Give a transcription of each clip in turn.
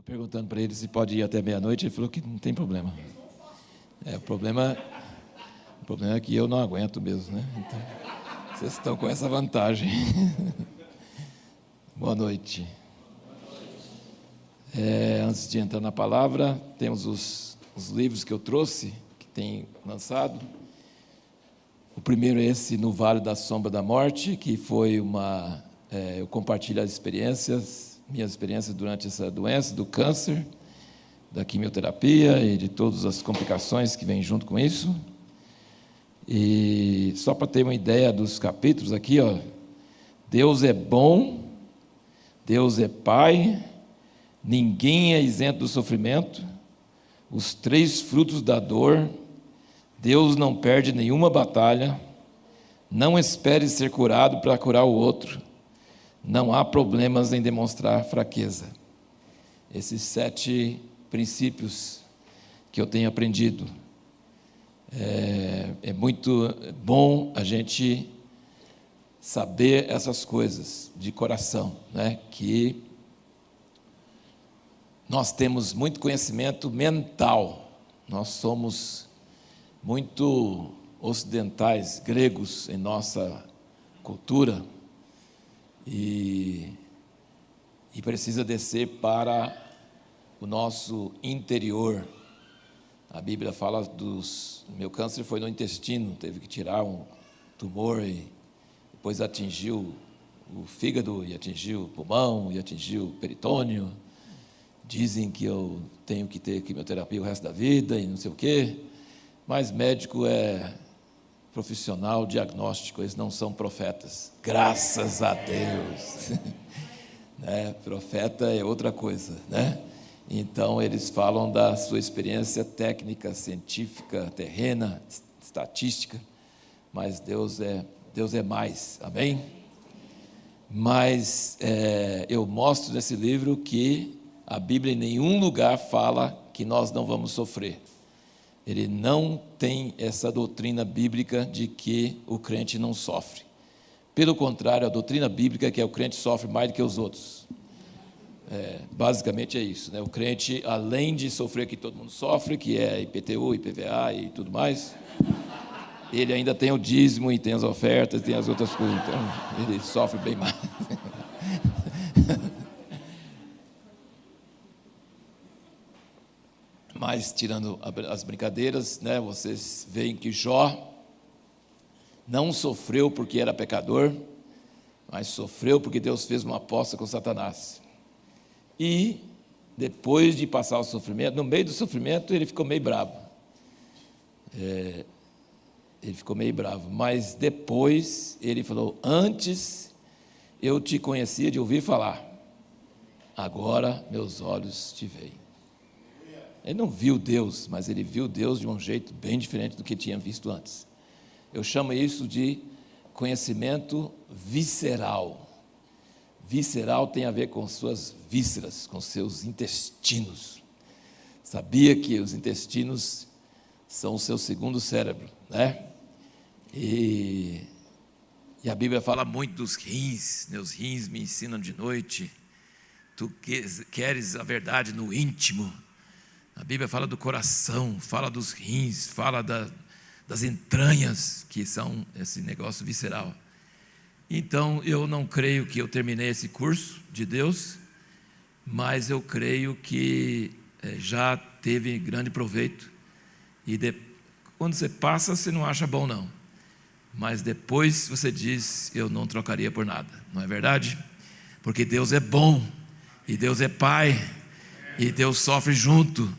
Estou perguntando para ele se pode ir até meia-noite, ele falou que não tem problema. O problema é que eu não aguento mesmo, né? Então, vocês estão com essa vantagem. Boa noite. Antes de entrar na palavra, temos os livros que eu trouxe, que tem lançado. O primeiro é esse, No Vale da Sombra da Morte, que foi eu compartilho as minhas experiências durante essa doença, do câncer, da quimioterapia e de todas as complicações que vêm junto com isso. E só para ter uma ideia dos capítulos aqui, Deus é bom, Deus é Pai, ninguém é isento do sofrimento, os 3 frutos da dor, Deus não perde nenhuma batalha, não espere ser curado para curar o outro, não há problemas em demonstrar fraqueza. Esses 7 princípios que eu tenho aprendido. É muito bom a gente saber essas coisas de coração, né? Que nós temos muito conhecimento mental, nós somos muito ocidentais, gregos em nossa cultura, e precisa descer para o nosso interior. A Bíblia fala meu câncer foi no intestino, teve que tirar um tumor e depois atingiu o fígado e atingiu o pulmão e atingiu o peritônio. Dizem que eu tenho que ter quimioterapia o resto da vida e não sei o quê, mas médico é profissional diagnóstico, eles não são profetas, graças a Deus. Né? Profeta é outra coisa, né? Então eles falam da sua experiência técnica, científica, terrena, estatística, mas Deus é mais, amém? Mas eu mostro nesse livro que a Bíblia em nenhum lugar fala que nós não vamos sofrer. Ele não tem essa doutrina bíblica de que o crente não sofre. Pelo contrário, a doutrina bíblica é que o crente sofre mais do que os outros. Basicamente é isso, né? O crente, além de sofrer que todo mundo sofre, que é IPTU, IPVA e tudo mais, ele ainda tem o dízimo e tem as ofertas, tem as outras coisas, então ele sofre bem mais. Mas, tirando as brincadeiras, né, vocês veem que Jó não sofreu porque era pecador, mas sofreu porque Deus fez uma aposta com Satanás. E, depois de passar o sofrimento, no meio do sofrimento, ele ficou meio bravo. Mas depois ele falou: antes eu te conhecia de ouvir falar, agora meus olhos te veem. Ele não viu Deus, mas ele viu Deus de um jeito bem diferente do que tinha visto antes. Eu chamo isso de conhecimento visceral. Visceral tem a ver com suas vísceras, com seus intestinos. Sabia que os intestinos são o seu segundo cérebro, né? E a Bíblia fala muito dos rins. Meus rins me ensinam de noite. Tu queres a verdade no íntimo. A Bíblia fala do coração, fala dos rins, fala das entranhas, que são esse negócio visceral. Então, eu não creio que eu terminei esse curso de Deus, mas eu creio que já teve grande proveito. E quando você passa, você não acha bom, não. Mas depois você diz: eu não trocaria por nada, não é verdade? Porque Deus é bom, e Deus é Pai, e Deus sofre junto.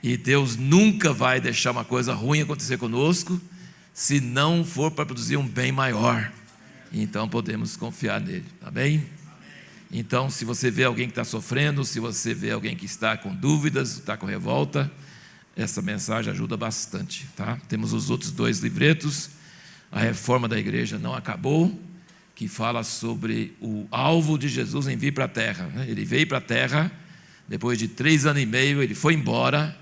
E Deus nunca vai deixar uma coisa ruim acontecer conosco, se não for para produzir um bem maior. Então podemos confiar nele, tá bem? Então, se você vê alguém que está sofrendo, se você vê alguém que está com dúvidas, está com revolta, essa mensagem ajuda bastante, tá? Temos os outros 2 livretos. A Reforma da Igreja Não Acabou, que fala sobre o alvo de Jesus em vir para a terra, né? Ele veio para a terra, depois de 3 anos e meio, ele foi embora,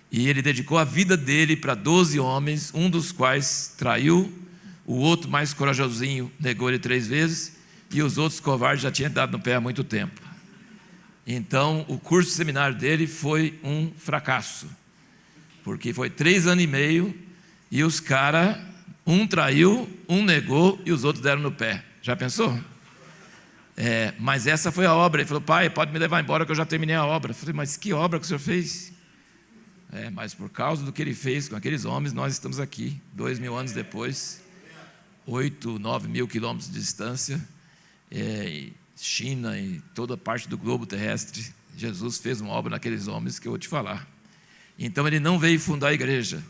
e ele dedicou a vida dele para 12 homens, um dos quais traiu, o outro mais corajosinho negou ele 3 vezes, e os outros covardes já tinham dado no pé há muito tempo. Então, o curso de seminário dele foi um fracasso, porque foi 3 anos e meio, e os caras, um traiu, um negou, e os outros deram no pé. Já pensou? Mas essa foi a obra. Ele falou: pai, pode me levar embora que eu já terminei a obra. Eu falei: mas que obra que o senhor fez? Mas por causa do que ele fez com aqueles homens, nós estamos aqui, 2000 anos depois, 8, 9 mil quilômetros de distância, China e toda parte do globo terrestre. Jesus fez uma obra naqueles homens que eu vou te falar. Então ele não veio fundar a igreja,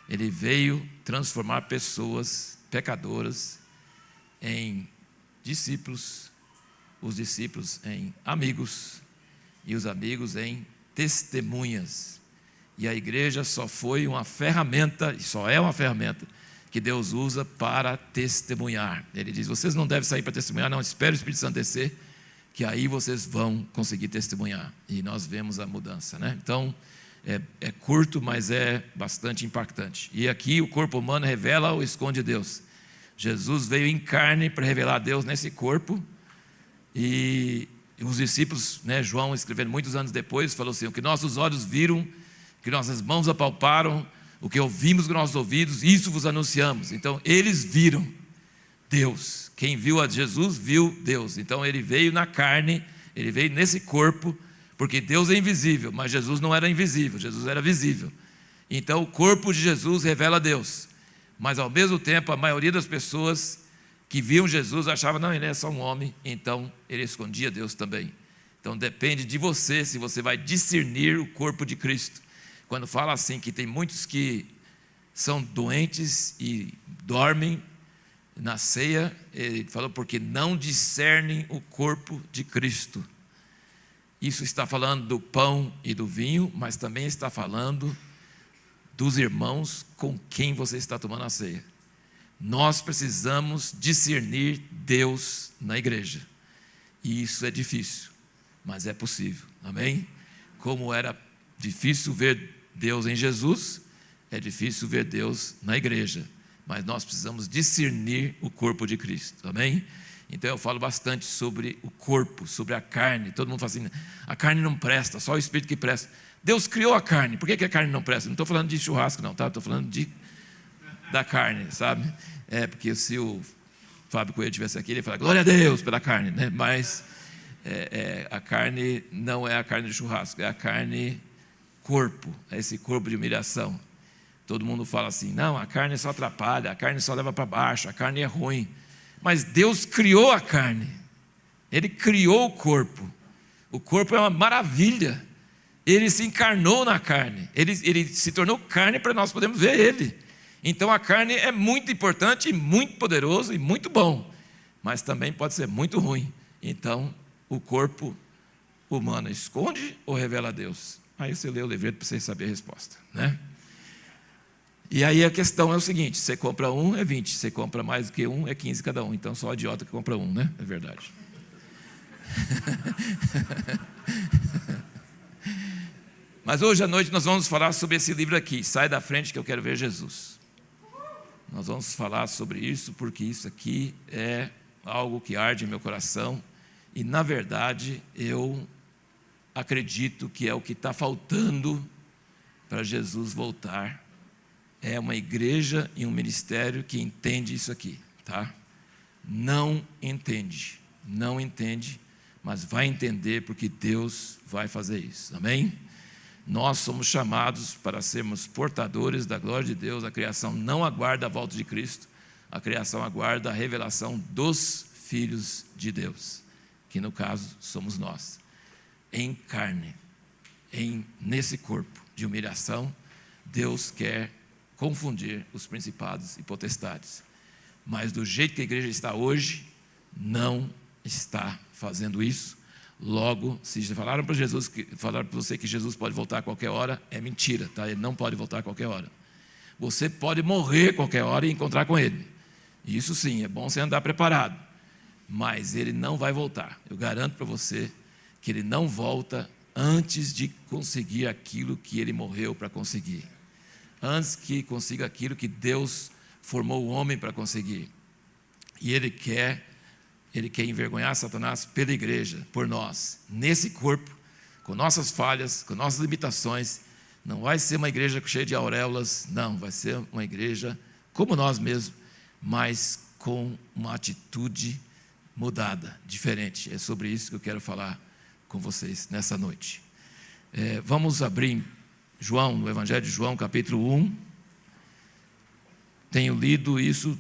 ele veio transformar pessoas pecadoras em discípulos, os discípulos em amigos e os amigos em testemunhas. E a igreja só foi uma ferramenta, e só é uma ferramenta, que Deus usa para testemunhar. Ele diz: vocês não devem sair para testemunhar, não, espere o Espírito Santo descer, que aí vocês vão conseguir testemunhar. E nós vemos a mudança, né? Então, é curto, mas é bastante impactante. E aqui o corpo humano revela ou esconde Deus. Jesus veio em carne para revelar Deus nesse corpo, e os discípulos, né, João escrevendo muitos anos depois, falou assim: o que nossos olhos viram, que nossas mãos apalparam, o que ouvimos com nossos ouvidos, isso vos anunciamos. Então eles viram Deus. Quem viu a Jesus viu Deus. Então ele veio na carne, ele veio nesse corpo, porque Deus é invisível, mas Jesus não era invisível, Jesus era visível. Então o corpo de Jesus revela Deus, mas ao mesmo tempo a maioria das pessoas que viam Jesus achava: não, ele é só um homem, então ele escondia Deus também. Então depende de você, se você vai discernir o corpo de Cristo. Quando fala assim que tem muitos que são doentes e dormem na ceia, ele falou: porque não discernem o corpo de Cristo. Isso está falando do pão e do vinho, mas também está falando dos irmãos com quem você está tomando a ceia. Nós precisamos discernir Deus na igreja, e isso é difícil, mas é possível, amém? Como era difícil ver Deus em Jesus, é difícil ver Deus na igreja, mas nós precisamos discernir o corpo de Cristo, amém? Então eu falo bastante sobre o corpo, sobre a carne. Todo mundo fala assim: a carne não presta, só o Espírito que presta. Deus criou a carne, por que a carne não presta? Não estou falando de churrasco não, tá? Estou falando da carne, sabe? Porque se o Fábio Coelho estivesse aqui, ele ia falar: glória a Deus pela carne, né? Mas a carne não é a carne de churrasco, é a carne corpo, é esse corpo de humilhação. Todo mundo fala assim: não, a carne só atrapalha, a carne só leva para baixo, a carne é ruim. Mas Deus criou a carne, Ele criou o corpo é uma maravilha. Ele se encarnou na carne, ele se tornou carne para nós podermos ver Ele. Então a carne é muito importante, muito poderoso e muito bom, mas também pode ser muito ruim. Então o corpo humano esconde ou revela a Deus? Aí você lê o livreto para você saber a resposta, né? E aí a questão é o seguinte: você compra um, é 20, você compra mais do que um, é 15 cada um. Então só idiota que compra um, né? É verdade. Mas hoje à noite nós vamos falar sobre esse livro aqui, Sai da Frente que eu quero ver Jesus. Nós vamos falar sobre isso, porque isso aqui é algo que arde em meu coração, e na verdade eu acredito que é o que está faltando para Jesus voltar. É uma igreja e um ministério que entende isso aqui, tá? Não entende, mas vai entender, porque Deus vai fazer isso, amém? Nós somos chamados para sermos portadores da glória de Deus. A criação não aguarda a volta de Cristo, a criação aguarda a revelação dos filhos de Deus, que no caso somos nós, em carne, nesse corpo de humilhação. Deus quer confundir os principados e potestades, mas do jeito que a igreja está hoje, não está fazendo isso. Logo, se falaram para você que Jesus pode voltar a qualquer hora, é mentira, tá? Ele não pode voltar a qualquer hora. Você pode morrer a qualquer hora e encontrar com Ele, isso sim, é bom você andar preparado, mas Ele não vai voltar. Eu garanto para você que Ele não volta antes de conseguir aquilo que Ele morreu para conseguir, antes que consiga aquilo que Deus formou o homem para conseguir. E Ele quer ele quer envergonhar Satanás pela igreja, por nós, nesse corpo, com nossas falhas, com nossas limitações. Não vai ser uma igreja cheia de auréolas, não, vai ser uma igreja como nós mesmos, mas com uma atitude mudada, diferente. É sobre isso que eu quero falar com vocês nessa noite. Vamos abrir João, no Evangelho de João, capítulo 1. Tenho lido isso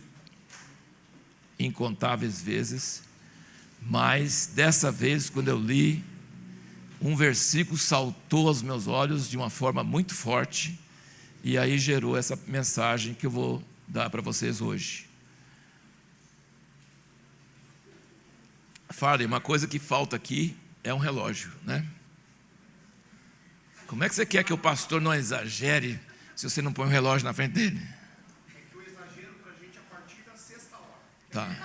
incontáveis vezes, mas dessa vez, quando eu li, um versículo saltou aos meus olhos de uma forma muito forte, e aí gerou essa mensagem que eu vou dar para vocês hoje. Farley, uma coisa que falta aqui é um relógio, né? Como é que você quer que o pastor não exagere se você não põe um relógio na frente dele? É que eu exagero para a gente a partir da 6ª hora. Tá.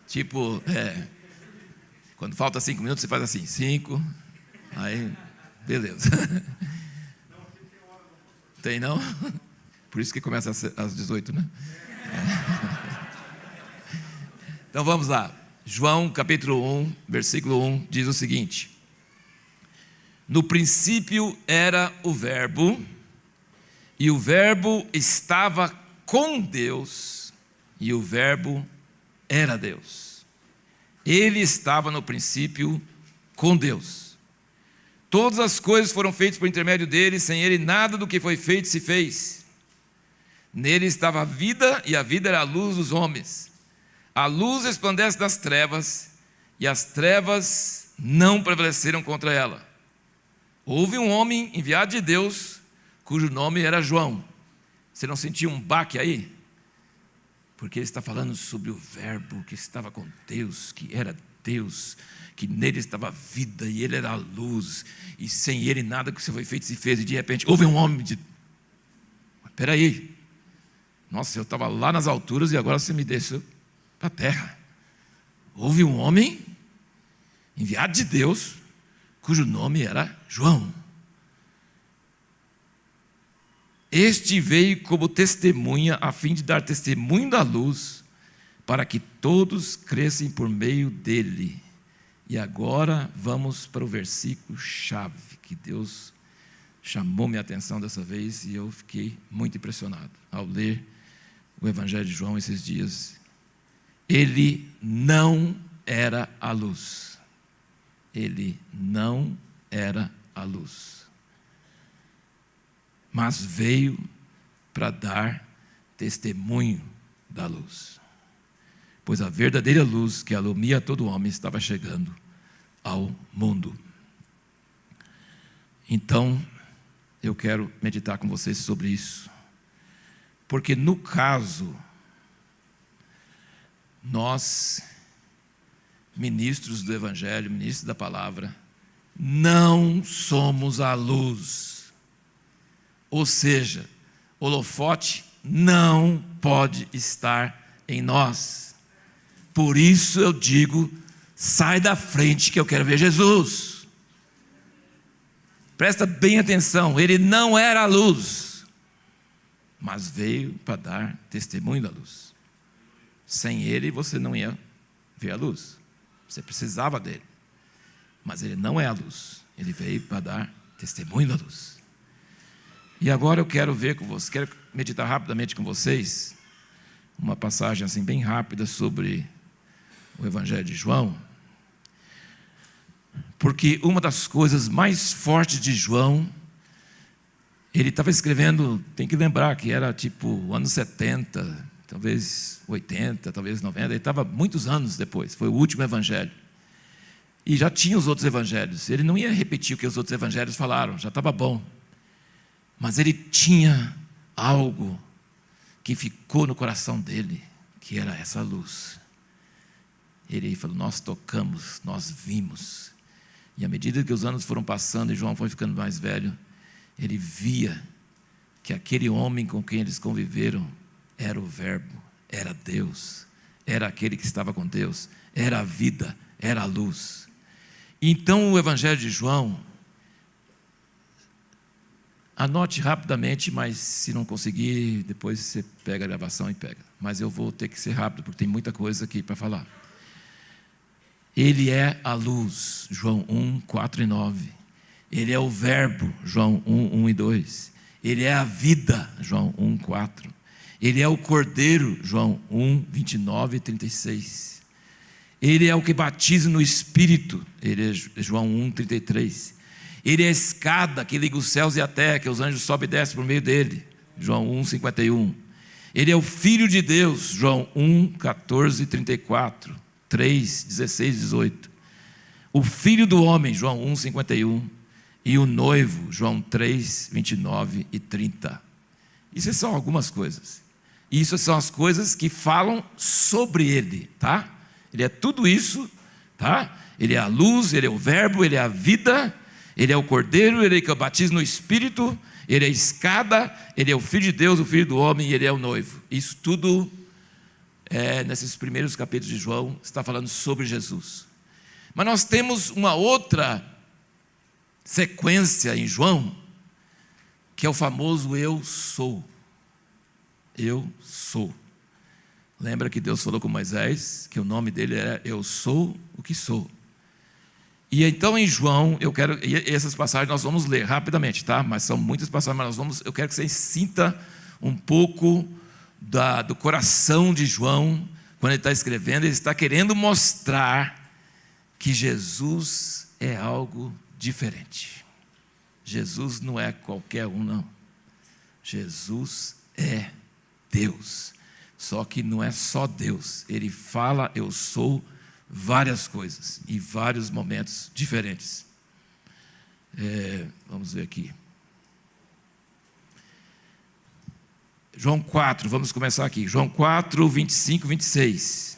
Tipo, quando falta 5 minutos, você faz assim, 5, aí, beleza. Não, aqui não tem hora não, pastor. Tem não? Por isso que começa às 18, né? Então vamos lá. João capítulo 1, versículo 1, diz o seguinte: no princípio era o Verbo, e o Verbo estava com Deus, e o Verbo era Deus. Ele estava no princípio com Deus. Todas as coisas foram feitas por intermédio dele, sem ele nada do que foi feito se fez. Nele estava a vida, e a vida era a luz dos homens. A luz resplandece das trevas, e as trevas não prevaleceram contra ela. Houve um homem enviado de Deus, cujo nome era João. Você não sentiu um baque aí? Porque ele está falando sobre o Verbo que estava com Deus, que era Deus, que nele estava a vida, e ele era a luz, e sem ele nada que foi feito se fez, e de repente houve um homem de... Espera aí, nossa, eu estava lá nas alturas e agora você me desceu para a terra. Houve um homem enviado de Deus, cujo nome era João. Este veio como testemunha, a fim de dar testemunho da luz, para que todos crescem por meio dele. E agora vamos para o versículo chave, que Deus chamou minha atenção dessa vez, e eu fiquei muito impressionado ao ler o Evangelho de João esses dias. Ele não era a luz. Ele não era a luz, mas veio para dar testemunho da luz, pois a verdadeira luz que alumia todo homem estava chegando ao mundo. Então, eu quero meditar com vocês sobre isso, porque no caso, nós, ministros do Evangelho, ministros da Palavra, não somos a luz. Ou seja, holofote não pode estar em nós. Por isso eu digo, sai da frente que eu quero ver Jesus. Presta bem atenção, ele não era a luz, mas veio para dar testemunho da luz. Sem ele você não ia ver a luz, você precisava dele. Mas ele não é a luz, ele veio para dar testemunho da luz. E agora eu quero ver com vocês, quero meditar rapidamente com vocês, uma passagem assim bem rápida sobre o Evangelho de João, porque uma das coisas mais fortes de João, ele estava escrevendo, tem que lembrar que era tipo anos 70, talvez 80, talvez 90, ele estava muitos anos depois, foi o último evangelho. E já tinha os outros evangelhos, ele não ia repetir o que os outros evangelhos falaram, já estava bom. Mas ele tinha algo que ficou no coração dele, que era essa luz. Ele falou, nós tocamos, nós vimos. E à medida que os anos foram passando e João foi ficando mais velho, ele via que aquele homem com quem eles conviveram era o Verbo, era Deus, era aquele que estava com Deus, era a vida, era a luz. Então o Evangelho de João Anote rapidamente, mas se não conseguir, depois você pega a gravação e pega. Mas eu vou ter que ser rápido, porque tem muita coisa aqui para falar. Ele é a luz, João 1, 4 e 9. Ele é o verbo, João 1, 1 e 2. Ele é a vida, João 1, 4. Ele é o cordeiro, João 1, 29 e 36. Ele é o que batiza no Espírito, ele é João 1, 33. Ele é a escada que liga os céus e a terra, que os anjos sobem e descem por meio dele, João 1, 51. Ele é o Filho de Deus, João 1, 14 e 34, 3, 16 e 18. O Filho do Homem, João 1, 51. E o noivo, João 3, 29 e 30. Isso são algumas coisas. Isso são as coisas que falam sobre ele, tá? Ele é tudo isso, tá? Ele é a luz, ele é o verbo, ele é a vida, ele é o cordeiro, ele é o que batiza no Espírito, ele é a escada, ele é o Filho de Deus, o Filho do Homem, e ele é o noivo. Isso tudo, nesses primeiros capítulos de João, está falando sobre Jesus. Mas nós temos uma outra sequência em João, que é o famoso eu sou. Eu sou. Lembra que Deus falou com Moisés, que o nome dele era eu sou o que sou. E então em João, e essas passagens nós vamos ler rapidamente, tá? Mas são muitas passagens, mas eu quero que você sinta um pouco do coração de João, quando ele está escrevendo, ele está querendo mostrar que Jesus é algo diferente. Jesus não é qualquer um, não. Jesus é Deus. Só que não é só Deus. Ele fala, eu sou, várias coisas, em vários momentos diferentes. Vamos ver aqui. João 4, vamos começar aqui. João 4, 25, 26.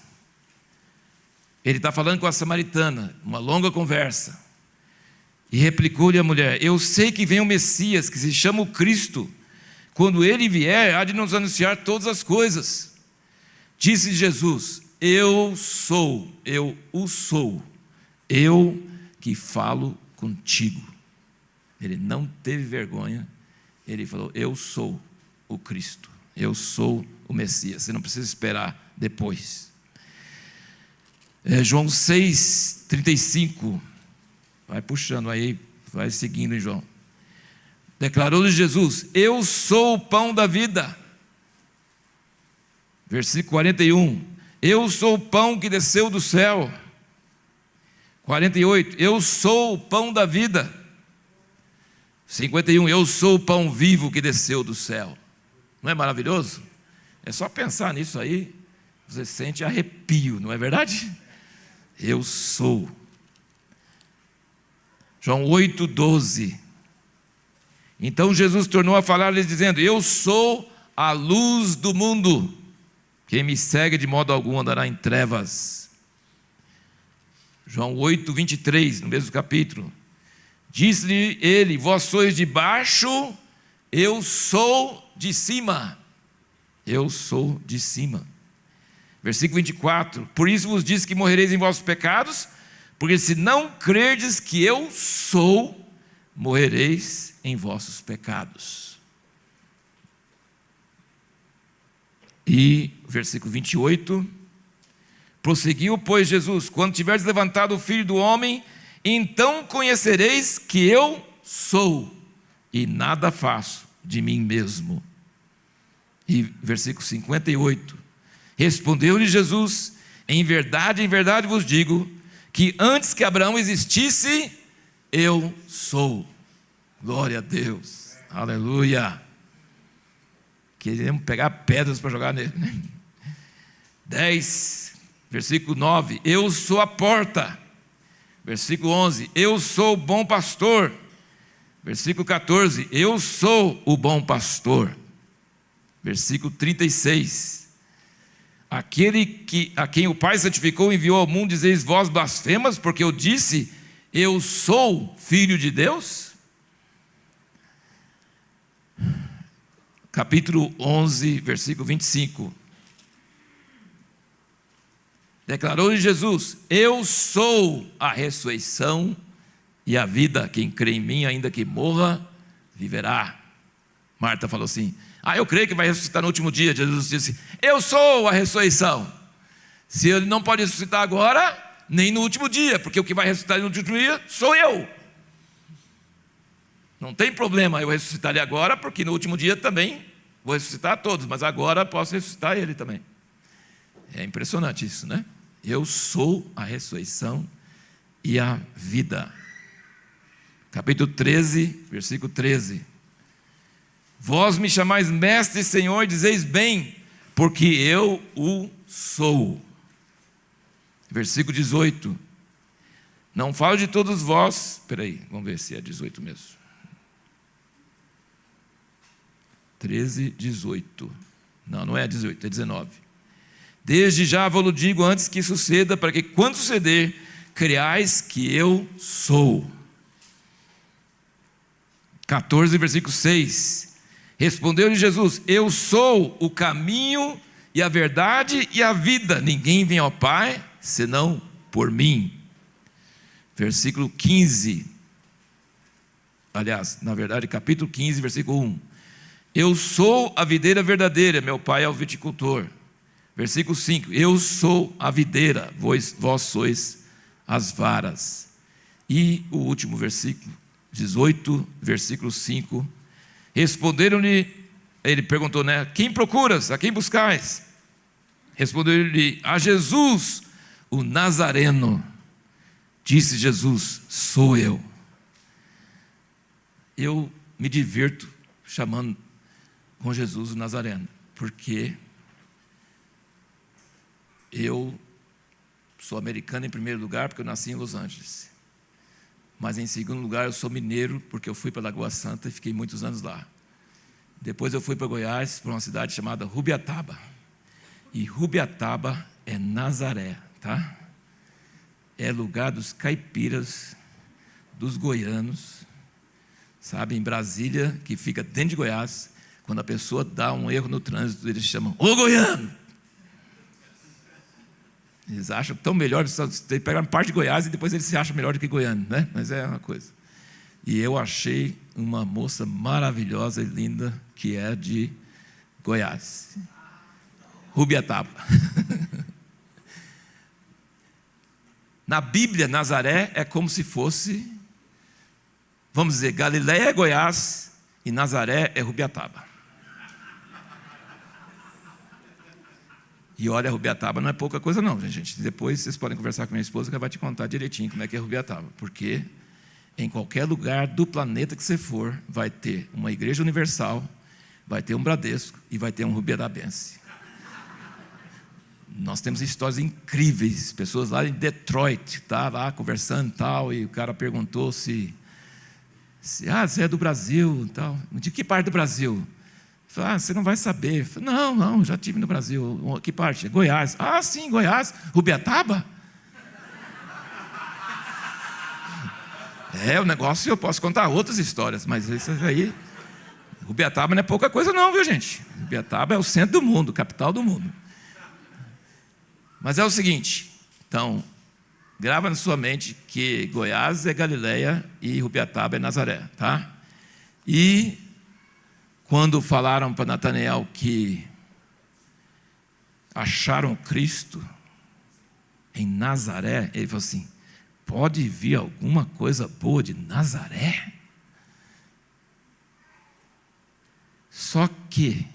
Ele está falando com a samaritana, uma longa conversa. E replicou-lhe a mulher: eu sei que vem o Messias, que se chama o Cristo. Quando ele vier, há de nos anunciar todas as coisas. Disse Jesus: eu sou, eu o sou, eu que falo contigo. Ele não teve vergonha, ele falou: eu sou o Cristo, eu sou o Messias. Você não precisa esperar depois. João 6, 35. Vai puxando aí, vai seguindo em João. Declarou-lhe Jesus: eu sou o pão da vida. Versículo 41. Eu sou o pão que desceu do céu. 48. Eu sou o pão da vida. 51. Eu sou o pão vivo que desceu do céu. Não é maravilhoso? É só pensar nisso aí, você sente arrepio, não é verdade? Eu sou. João 8, 12. Então Jesus tornou a falar-lhes dizendo: eu sou a luz do mundo. Quem me segue de modo algum andará em trevas. João 8, 23, no mesmo capítulo. Disse-lhe ele: vós sois de baixo, eu sou de cima. Eu sou de cima. Versículo 24. Por isso vos disse que morrereis em vossos pecados, porque se não crerdes que eu sou, morrereis em vossos pecados. E versículo 28. Prosseguiu, pois, Jesus: quando tiverdes levantado o Filho do Homem, então conhecereis que eu sou, e nada faço de mim mesmo. E versículo 58. Respondeu-lhe Jesus: em verdade vos digo, que antes que Abraão existisse, eu sou. Glória a Deus, aleluia. Queremos pegar pedras para jogar nele, né? 10, versículo 9. Eu sou a porta. Versículo 11. Eu sou o bom pastor. Versículo 14. Eu sou o bom pastor. Versículo 36. Aquele a quem o Pai santificou e enviou ao mundo, dizeis vós blasfemas, porque eu disse: eu sou filho de Deus. Capítulo 11, versículo 25. Declarou-lhe Jesus: eu sou a ressurreição e a vida. Quem crê em mim, ainda que morra, viverá. Marta falou assim: eu creio que vai ressuscitar no último dia. Jesus disse: eu sou a ressurreição. Se ele não pode ressuscitar agora, nem no último dia, porque o que vai ressuscitar no último dia sou eu. Não tem problema eu ressuscitar ele agora, porque no último dia também vou ressuscitar a todos, mas agora posso ressuscitar ele também. É impressionante isso, né? Eu sou a ressurreição e a vida. Capítulo 13, versículo 13. Vós me chamais mestre e Senhor, e dizeis bem, porque eu o sou. Versículo 18. Não falo de todos vós. Vamos ver se é 18 mesmo. 13, 18. Não é 18, é 19. Desde já vos digo antes que suceda, para que quando suceder, creais que eu sou. 14, versículo 6. Respondeu-lhe Jesus: eu sou o caminho e a verdade e a vida. Ninguém vem ao Pai senão por mim. Versículo 15. Aliás, na verdade, capítulo 15, versículo 1. Eu sou a videira verdadeira, meu Pai é o viticultor. Versículo 5. Eu sou a videira, vós sois as varas. E o último versículo, 18, versículo 5. Responderam-lhe, ele perguntou, né? Quem procuras? A quem buscais? Respondeu-lhe: a Jesus, o Nazareno. Disse Jesus: sou eu. Eu me divirto chamando com Jesus o Nazareno, porque eu sou americano em primeiro lugar, porque eu nasci em Los Angeles. Mas em segundo lugar eu sou mineiro, porque eu fui para Lagoa Santa e fiquei muitos anos lá. Depois eu fui para Goiás, para uma cidade chamada Rubiataba. E Rubiataba é Nazaré, tá? É lugar dos caipiras, dos goianos, sabe? Em Brasília, que fica dentro de Goiás, quando a pessoa dá um erro no trânsito, eles chamam: ô goiano! Eles acham tão melhor, eles pegam parte de Goiás e depois eles se acham melhor do que goiano, né? Mas é uma coisa. E eu achei uma moça maravilhosa e linda, que é de Goiás, Rubiataba. Na Bíblia, Nazaré é como se fosse, vamos dizer, Galileia é Goiás e Nazaré é Rubiataba. E olha, Rubiataba não é pouca coisa não, gente. Depois vocês podem conversar com minha esposa, que ela vai te contar direitinho como é que é Rubiataba. Porque em qualquer lugar do planeta que você for, vai ter uma igreja universal, vai ter um Bradesco e vai ter um Rubiatabense. Nós temos histórias incríveis, pessoas lá em Detroit, tá lá conversando e tal, e o cara perguntou se você é do Brasil e tal. De que parte do Brasil? Falei: você não vai saber. Falei: não, já estive no Brasil. Que parte? Goiás. Ah, sim, Goiás. Rubiataba? O negócio, eu posso contar outras histórias, mas isso aí, Rubiataba não é pouca coisa não, viu, gente? Rubiataba é o centro do mundo, capital do mundo. Mas é o seguinte, então, grava na sua mente que Goiás é Galileia e Rubiataba é Nazaré, tá? E quando falaram para Natanael que acharam Cristo em Nazaré, ele falou assim: pode vir alguma coisa boa de Nazaré? Só que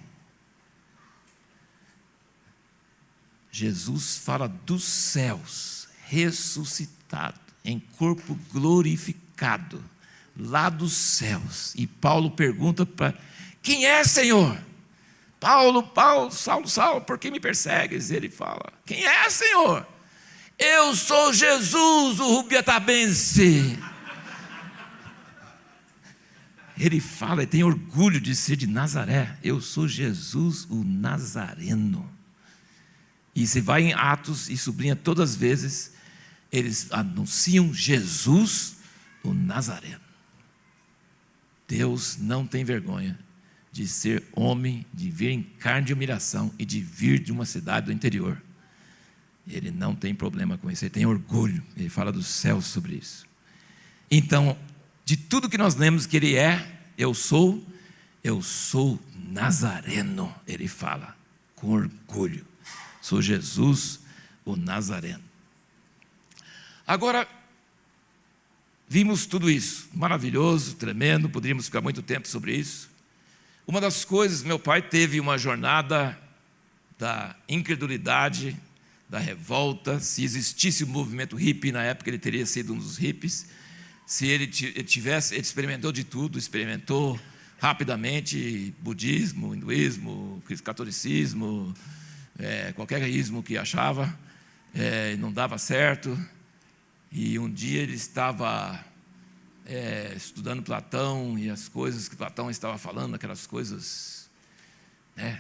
Jesus fala dos céus, ressuscitado, em corpo glorificado, lá dos céus. E Paulo pergunta para: quem é, Senhor? Paulo, Saulo, por que me persegues? Ele fala: quem é, Senhor? Eu sou Jesus, o Rubiatabense. Ele fala e tem orgulho de ser de Nazaré. Eu sou Jesus, o Nazareno. E você vai em Atos e sublinha todas as vezes, eles anunciam Jesus, o Nazareno. Deus não tem vergonha de ser homem, de vir em carne de humilhação e de vir de uma cidade do interior. Ele não tem problema com isso, ele tem orgulho, ele fala dos céus sobre isso. Então, de tudo que nós lemos que ele é, eu sou, Eu sou nazareno, ele fala, com orgulho. Sou Jesus, o Nazareno. Agora, vimos tudo isso, maravilhoso, tremendo, poderíamos ficar muito tempo sobre isso. Uma das coisas, meu pai teve uma jornada da incredulidade, da revolta. Se existisse o movimento hippie na época, ele teria sido um dos hippies. Se ele experimentou de tudo, experimentou rapidamente budismo, hinduísmo, catolicismo, qualquer ismo que achava, não dava certo. E um dia ele estava estudando Platão, e as coisas que Platão estava falando, aquelas coisas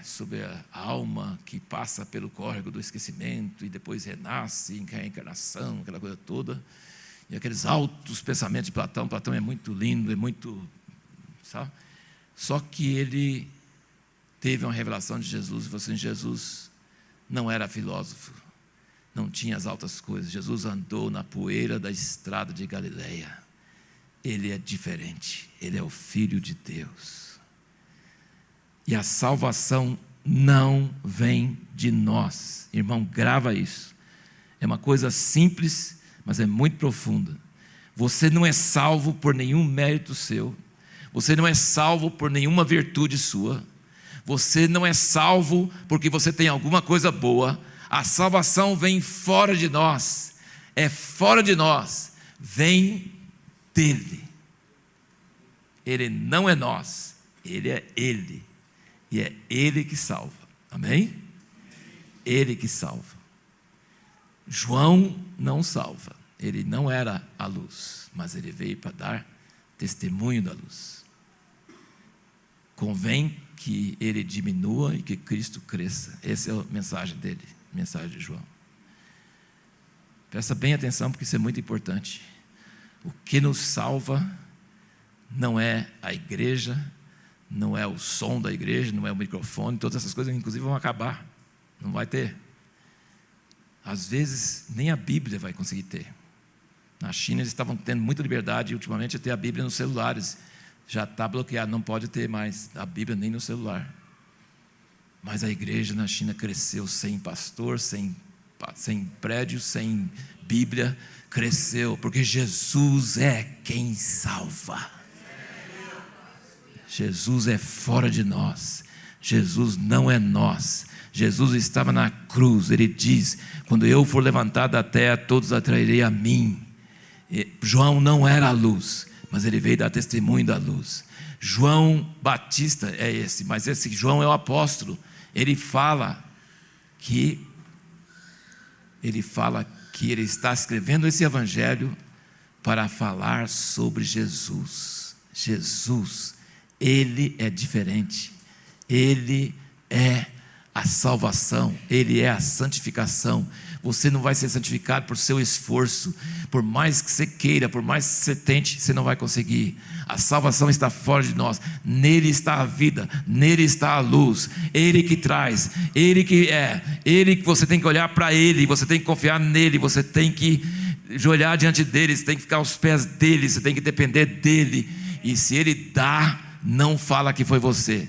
sobre a alma que passa pelo córrego do esquecimento e depois renasce em reencarnação, aquela coisa toda, e aqueles altos pensamentos de Platão. Platão é muito lindo, é muito, sabe? Só que ele teve uma revelação de Jesus, e falou assim: Jesus não era filósofo, não tinha as altas coisas. Jesus andou na poeira da estrada de Galileia. Ele é diferente, ele é o Filho de Deus. E a salvação não vem de nós. Irmão, grava isso. É uma coisa simples, mas é muito profunda. Você não é salvo por nenhum mérito seu. Você não é salvo por nenhuma virtude sua. Você não é salvo porque você tem alguma coisa boa. A salvação vem fora de nós. É fora de nós. Vem dele. Ele não é nós. Ele é ele. E é ele que salva. Amém? Ele que salva. João não salva. Ele não era a luz, mas ele veio para dar testemunho da luz. Convém que ele diminua e que Cristo cresça. Essa é a mensagem dele, a mensagem de João. Presta bem atenção, porque isso é muito importante. O que nos salva não é a igreja, não é o som da igreja, não é o microfone, todas essas coisas inclusive vão acabar, não vai ter. Às vezes nem a Bíblia vai conseguir ter. Na China eles estavam tendo muita liberdade ultimamente, até a Bíblia nos celulares já está bloqueado, não pode ter mais a Bíblia nem no celular. Mas a igreja na China cresceu sem pastor, sem prédio, sem Bíblia, cresceu, porque Jesus é quem salva. Jesus é fora de nós. Jesus não é nós. Jesus estava na cruz. Ele diz: quando eu for levantado da terra, todos atrairei a mim. João não era a luz, mas ele veio dar testemunho da luz. João Batista é esse, mas esse João é o apóstolo. Ele fala que ele está escrevendo esse evangelho para falar sobre Jesus. Jesus, ele é diferente. Ele é a salvação, ele é a santificação. Você não vai ser santificado por seu esforço, por mais que você queira, por mais que você tente, você não vai conseguir. A salvação está fora de nós. Nele está a vida, nele está a luz. Ele que traz, ele que você tem que olhar para ele, você tem que confiar nele, você tem que olhar diante dele, você tem que ficar aos pés dele, você tem que depender dele. E se ele dá, não fala que foi você,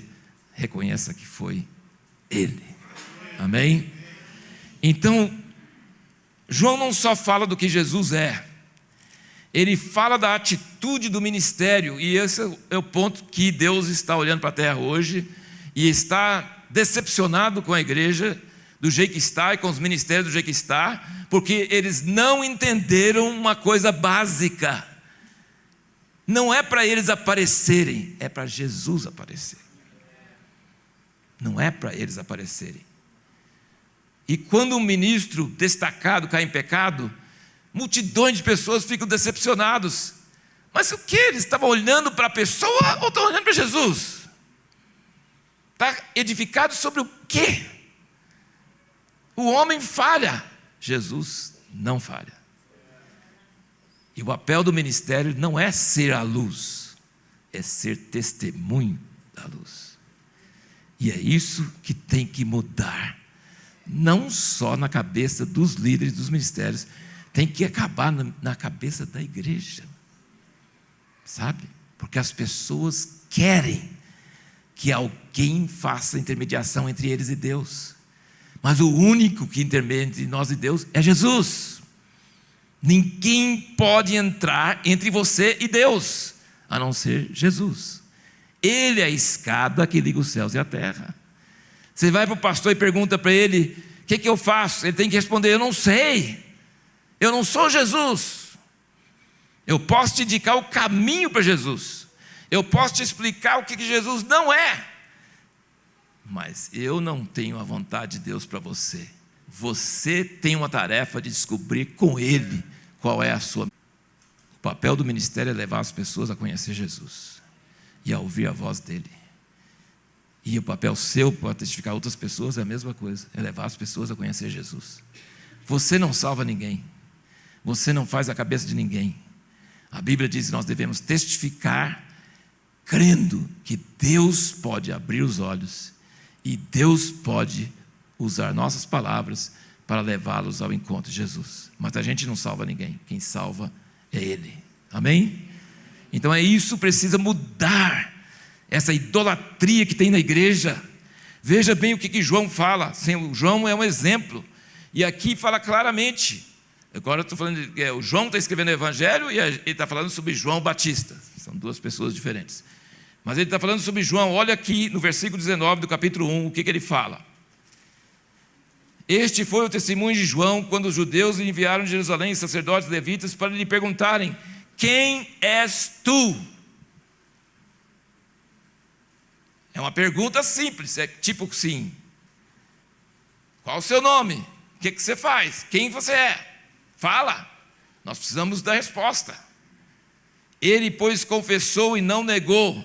reconheça que foi ele. Amém? Então, João não só fala do que Jesus é, ele fala da atitude do ministério, e esse é o ponto que Deus está olhando para a terra hoje, e está decepcionado com a igreja do jeito que está, e com os ministérios do jeito que está, porque eles não entenderam uma coisa básica. Não é para eles aparecerem, é para Jesus aparecer. Não é para eles aparecerem. E quando um ministro destacado cai em pecado, multidões de pessoas ficam decepcionados. Mas o que? Eles estavam olhando para a pessoa ou estão olhando para Jesus? Está edificado sobre o quê? O homem falha, Jesus não falha. E o papel do ministério não é ser a luz, é ser testemunho da luz. E é isso que tem que mudar. Não só na cabeça dos líderes dos ministérios, tem que acabar na cabeça da igreja, sabe? Porque as pessoas querem que alguém faça intermediação entre eles e Deus. Mas o único que intermedia entre nós e Deus é Jesus. Ninguém pode entrar entre você e Deus, a não ser Jesus. Ele é a escada que liga os céus e a terra. Você vai para o pastor e pergunta para ele: o que eu faço? Ele tem que responder: eu não sei, eu não sou Jesus. Eu posso te indicar o caminho para Jesus, eu posso te explicar o que Jesus não é, mas eu não tenho a vontade de Deus para você. Você tem uma tarefa de descobrir com Ele qual é a sua. O papel do ministério é levar as pessoas a conhecer Jesus e a ouvir a voz dEle. E o papel seu para testificar outras pessoas é a mesma coisa, é levar as pessoas a conhecer Jesus. Você não salva ninguém, você não faz a cabeça de ninguém. A Bíblia diz que nós devemos testificar crendo que Deus pode abrir os olhos e Deus pode usar nossas palavras para levá-los ao encontro de Jesus. Mas a gente não salva ninguém, quem salva é Ele. Amém? Então isso precisa mudar, essa idolatria que tem na igreja. Veja bem o que João fala. João é um exemplo, e aqui fala claramente. Agora eu estou falando, o João está escrevendo o Evangelho e ele está falando sobre João Batista. São duas pessoas diferentes. Mas ele está falando sobre João. Olha aqui no versículo 19 do capítulo 1, o que ele fala. Este foi o testemunho de João, quando os judeus lhe enviaram de Jerusalém sacerdotes levitas para lhe perguntarem: quem és tu? É uma pergunta simples, é tipo sim. Qual o seu nome? O que você faz? Quem você é? Fala, nós precisamos da resposta. Ele, pois, confessou e não negou.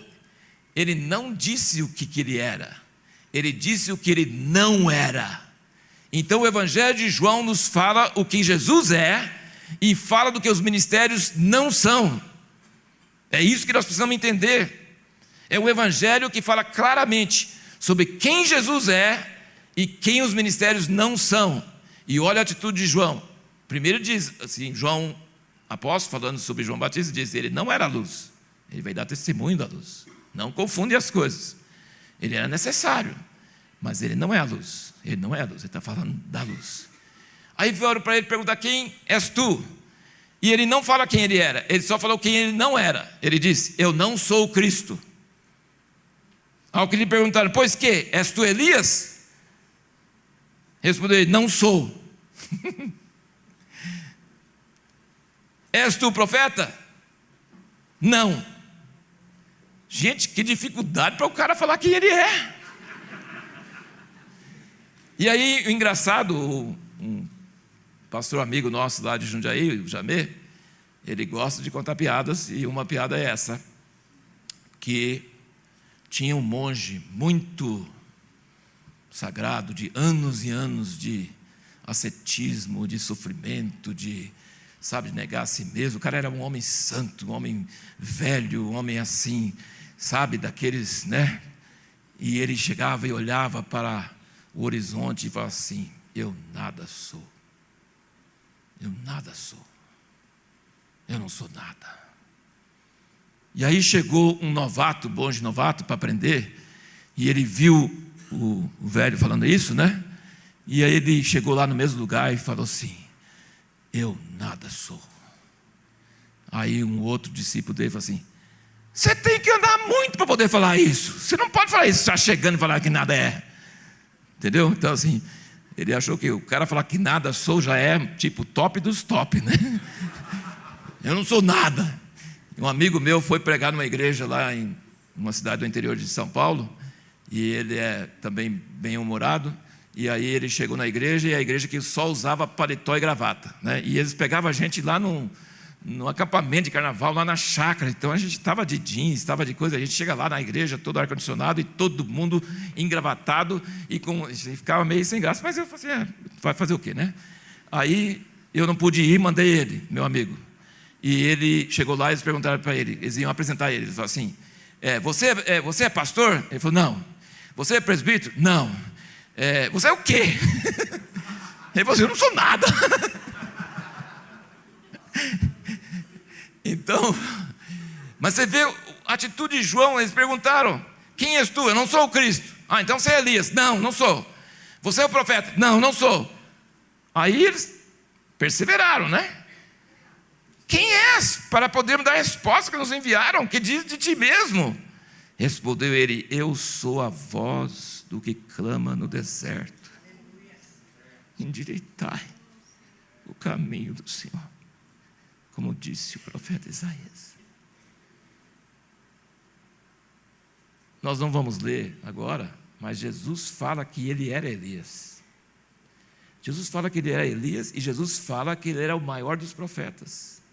Ele não disse o que ele era, ele disse o que ele não era. Então o Evangelho de João nos fala o que Jesus é e fala do que os ministérios não são. É isso que nós precisamos entender. É o Evangelho que fala claramente sobre quem Jesus é e quem os ministérios não são. E olha a atitude de João. Primeiro diz assim, João, apóstolo, falando sobre João Batista, diz: ele não era a luz, ele veio dar testemunho da luz. Não confunde as coisas. Ele era necessário, mas ele não é a luz. Ele não é a luz, ele está falando da luz. Aí vieram para ele perguntar: quem és tu? E ele não fala quem ele era, ele só falou quem ele não era. Ele disse: eu não sou o Cristo. Ao que lhe perguntaram: pois que? És tu Elias? Respondeu ele: não sou. És tu o profeta? Não. Gente, que dificuldade para o cara falar quem ele é. E aí, o engraçado, um pastor amigo nosso lá de Jundiaí, o Jamê, ele gosta de contar piadas, e uma piada é essa, que tinha um monge muito sagrado, de anos e anos de ascetismo, de sofrimento, de negar a si mesmo. O cara era um homem santo, um homem velho, um homem assim, daqueles, né? E ele chegava e olhava para o horizonte e falava assim: eu nada sou, eu nada sou, eu não sou nada. E aí chegou um novato, monge novato, para aprender, e ele viu o velho falando isso, né? E aí ele chegou lá no mesmo lugar e falou assim: eu nada sou. Aí um outro discípulo dele falou assim: você tem que andar muito para poder falar isso. Você não pode falar isso, já chegando e falar que nada é. Entendeu? Então assim, ele achou que o cara falar que nada sou já é tipo top dos top, né? Eu não sou nada. Um amigo meu foi pregar numa igreja lá em uma cidade do interior de São Paulo, e ele é também bem-humorado. E aí ele chegou na igreja, e a igreja que só usava paletó e gravata, né? E eles pegavam a gente lá no acampamento de carnaval, lá na chácara. Então a gente estava de jeans, estava de coisa. A gente chega lá na igreja, todo ar-condicionado, e todo mundo engravatado, e ficava meio sem graça. Mas eu falei assim: vai fazer o quê, né? Aí eu não pude ir, mandei ele, meu amigo. E ele chegou lá e eles perguntaram para ele, eles iam apresentar ele. Ele falou assim: você é pastor? Ele falou: não. Você é presbítero? Não. Você é o quê? Ele falou assim: eu não sou nada. Então, mas você vê a atitude de João. Eles perguntaram: Quem és tu? Eu não sou o Cristo. Ah, então você é Elias. Não, não sou. Você é o profeta? Não, não sou. Aí eles perseveraram, né? Quem és para podermos dar a resposta que nos enviaram? Que diz de ti mesmo? Respondeu ele: eu sou a voz do que clama no deserto. Endireitai o caminho do Senhor, como disse o profeta Isaías. Nós não vamos ler agora, mas Jesus fala que ele era Elias. Jesus fala que ele era Elias e Jesus fala que ele era o maior dos profetas.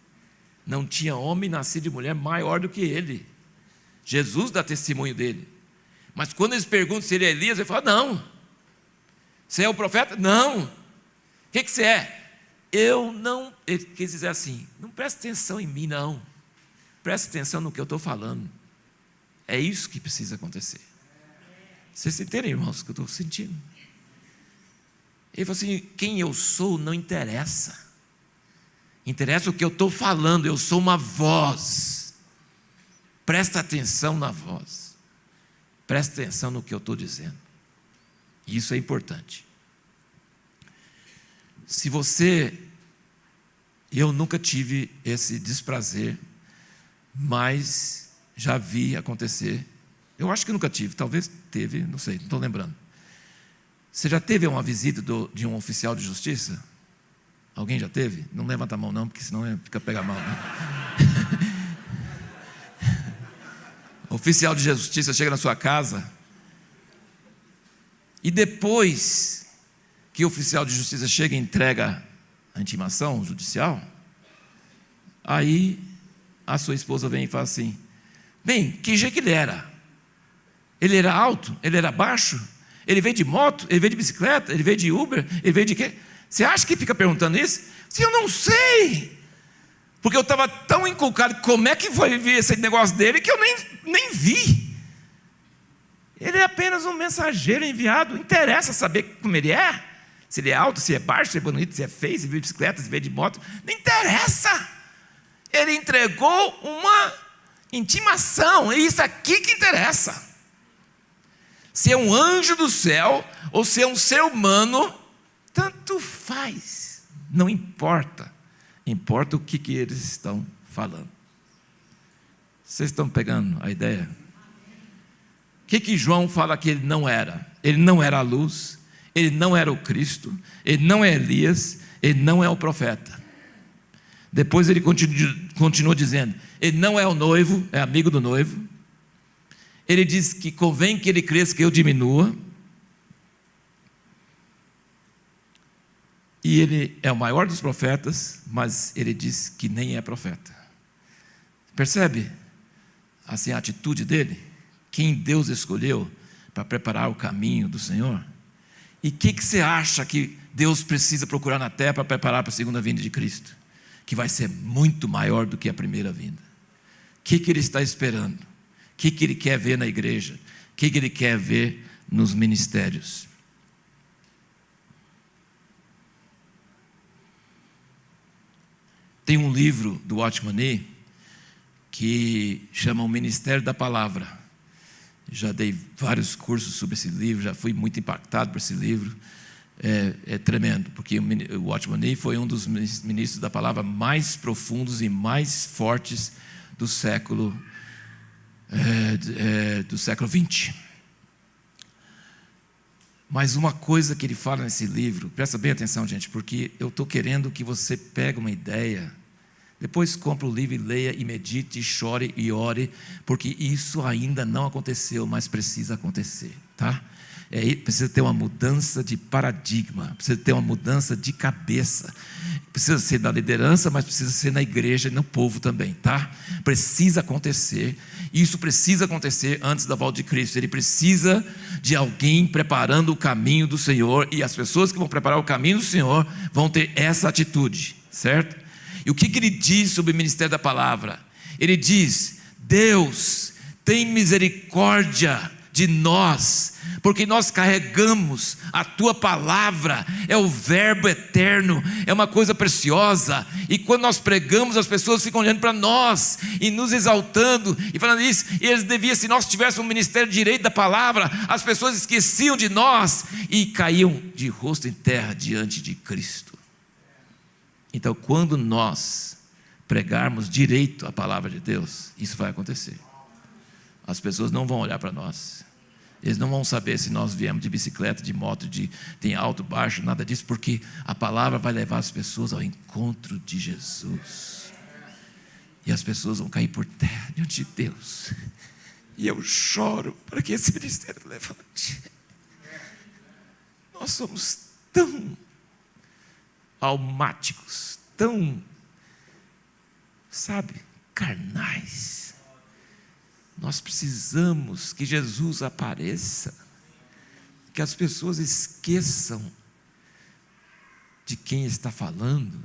Não tinha homem nascido de mulher maior do que ele. Jesus dá testemunho dele. Mas quando eles perguntam se ele é Elias, ele fala: não. Você é o profeta? Não. O que você é? Eu não. Ele quis dizer assim: não presta atenção em mim, não. Presta atenção no que eu estou falando. É isso que precisa acontecer. Vocês entendem, irmãos, o que eu estou sentindo? Ele falou assim: quem eu sou não interessa. Interessa o que eu estou falando. Eu sou uma voz. Presta atenção na voz. Presta atenção no que eu estou dizendo. Isso é importante. Se você... Eu nunca tive esse desprazer, mas já vi acontecer. Eu acho que nunca tive, talvez teve, não sei, não estou lembrando. Você já teve uma visita de um oficial de justiça? Alguém já teve? Não levanta a mão não, porque senão fica pega mal, né? O oficial de justiça chega na sua casa e depois que o oficial de justiça chega e entrega a intimação judicial, aí a sua esposa vem e fala assim: bem, que jeito que ele era? Ele era alto? Ele era baixo? Ele veio de moto? Ele veio de bicicleta? Ele veio de Uber? Ele veio de quê? Você acha que fica perguntando isso? Sim, eu não sei. Porque eu estava tão inculcado como é que foi vir esse negócio dele que eu nem vi. Ele é apenas um mensageiro enviado. Não interessa saber como ele é. Se ele é alto, se é baixo, se é bonito, se é feio, se veio de bicicleta, se veio de moto. Não interessa. Ele entregou uma intimação. É isso aqui que interessa. Se é um anjo do céu ou se é um ser humano, tanto faz, não importa. Importa o que eles estão falando. Vocês estão pegando a ideia? O que João fala que ele não era? Ele não era a luz, ele não era o Cristo, ele não é Elias, ele não é o profeta. Depois ele continua dizendo: ele não é o noivo, é amigo do noivo. Ele diz que convém que ele cresça, que eu diminua. E ele é o maior dos profetas, mas ele diz que nem é profeta. Percebe assim a atitude dele? Quem Deus escolheu para preparar o caminho do Senhor? E o que você acha que Deus precisa procurar na terra para preparar para a segunda vinda de Cristo? Que vai ser muito maior do que a primeira vinda. O que ele está esperando? O que ele quer ver na igreja? O que ele quer ver nos ministérios? Tem um livro do Watchman Nee que chama O Ministério da Palavra. Já dei vários cursos sobre esse livro, já fui muito impactado por esse livro. É tremendo, porque o Watchman Nee foi um dos ministros da palavra mais profundos e mais fortes do século XX. Mas uma coisa que ele fala nesse livro, presta bem atenção, gente, porque eu estou querendo que você pegue uma ideia, depois compre o livro e leia, e medite, e chore e ore, porque isso ainda não aconteceu, mas precisa acontecer, tá? Precisa ter uma mudança de paradigma, precisa ter uma mudança de cabeça, precisa ser na liderança, mas precisa ser na igreja e no povo também, tá? Precisa acontecer, isso precisa acontecer antes da volta de Cristo. Ele precisa de alguém preparando o caminho do Senhor, e as pessoas que vão preparar o caminho do Senhor vão ter essa atitude, certo? E o que ele diz sobre o ministério da palavra? Ele diz: Deus tem misericórdia de nós, porque nós carregamos a tua palavra, é o verbo eterno, é uma coisa preciosa, e quando nós pregamos, as pessoas ficam olhando para nós, e nos exaltando, e falando isso, e eles deviam, se nós tivéssemos um ministério de direito da palavra, as pessoas esqueciam de nós, e caíam de rosto em terra diante de Cristo. Então, quando nós pregarmos direito a palavra de Deus, isso vai acontecer. As pessoas não vão olhar para nós, eles não vão saber se nós viemos de bicicleta, de moto, tem alto, baixo, nada disso, porque a palavra vai levar as pessoas ao encontro de Jesus, e as pessoas vão cair por terra diante de Deus, e eu choro para que esse ministério levante. Nós somos tão almáticos, tão, carnais. Nós precisamos que Jesus apareça, que as pessoas esqueçam de quem está falando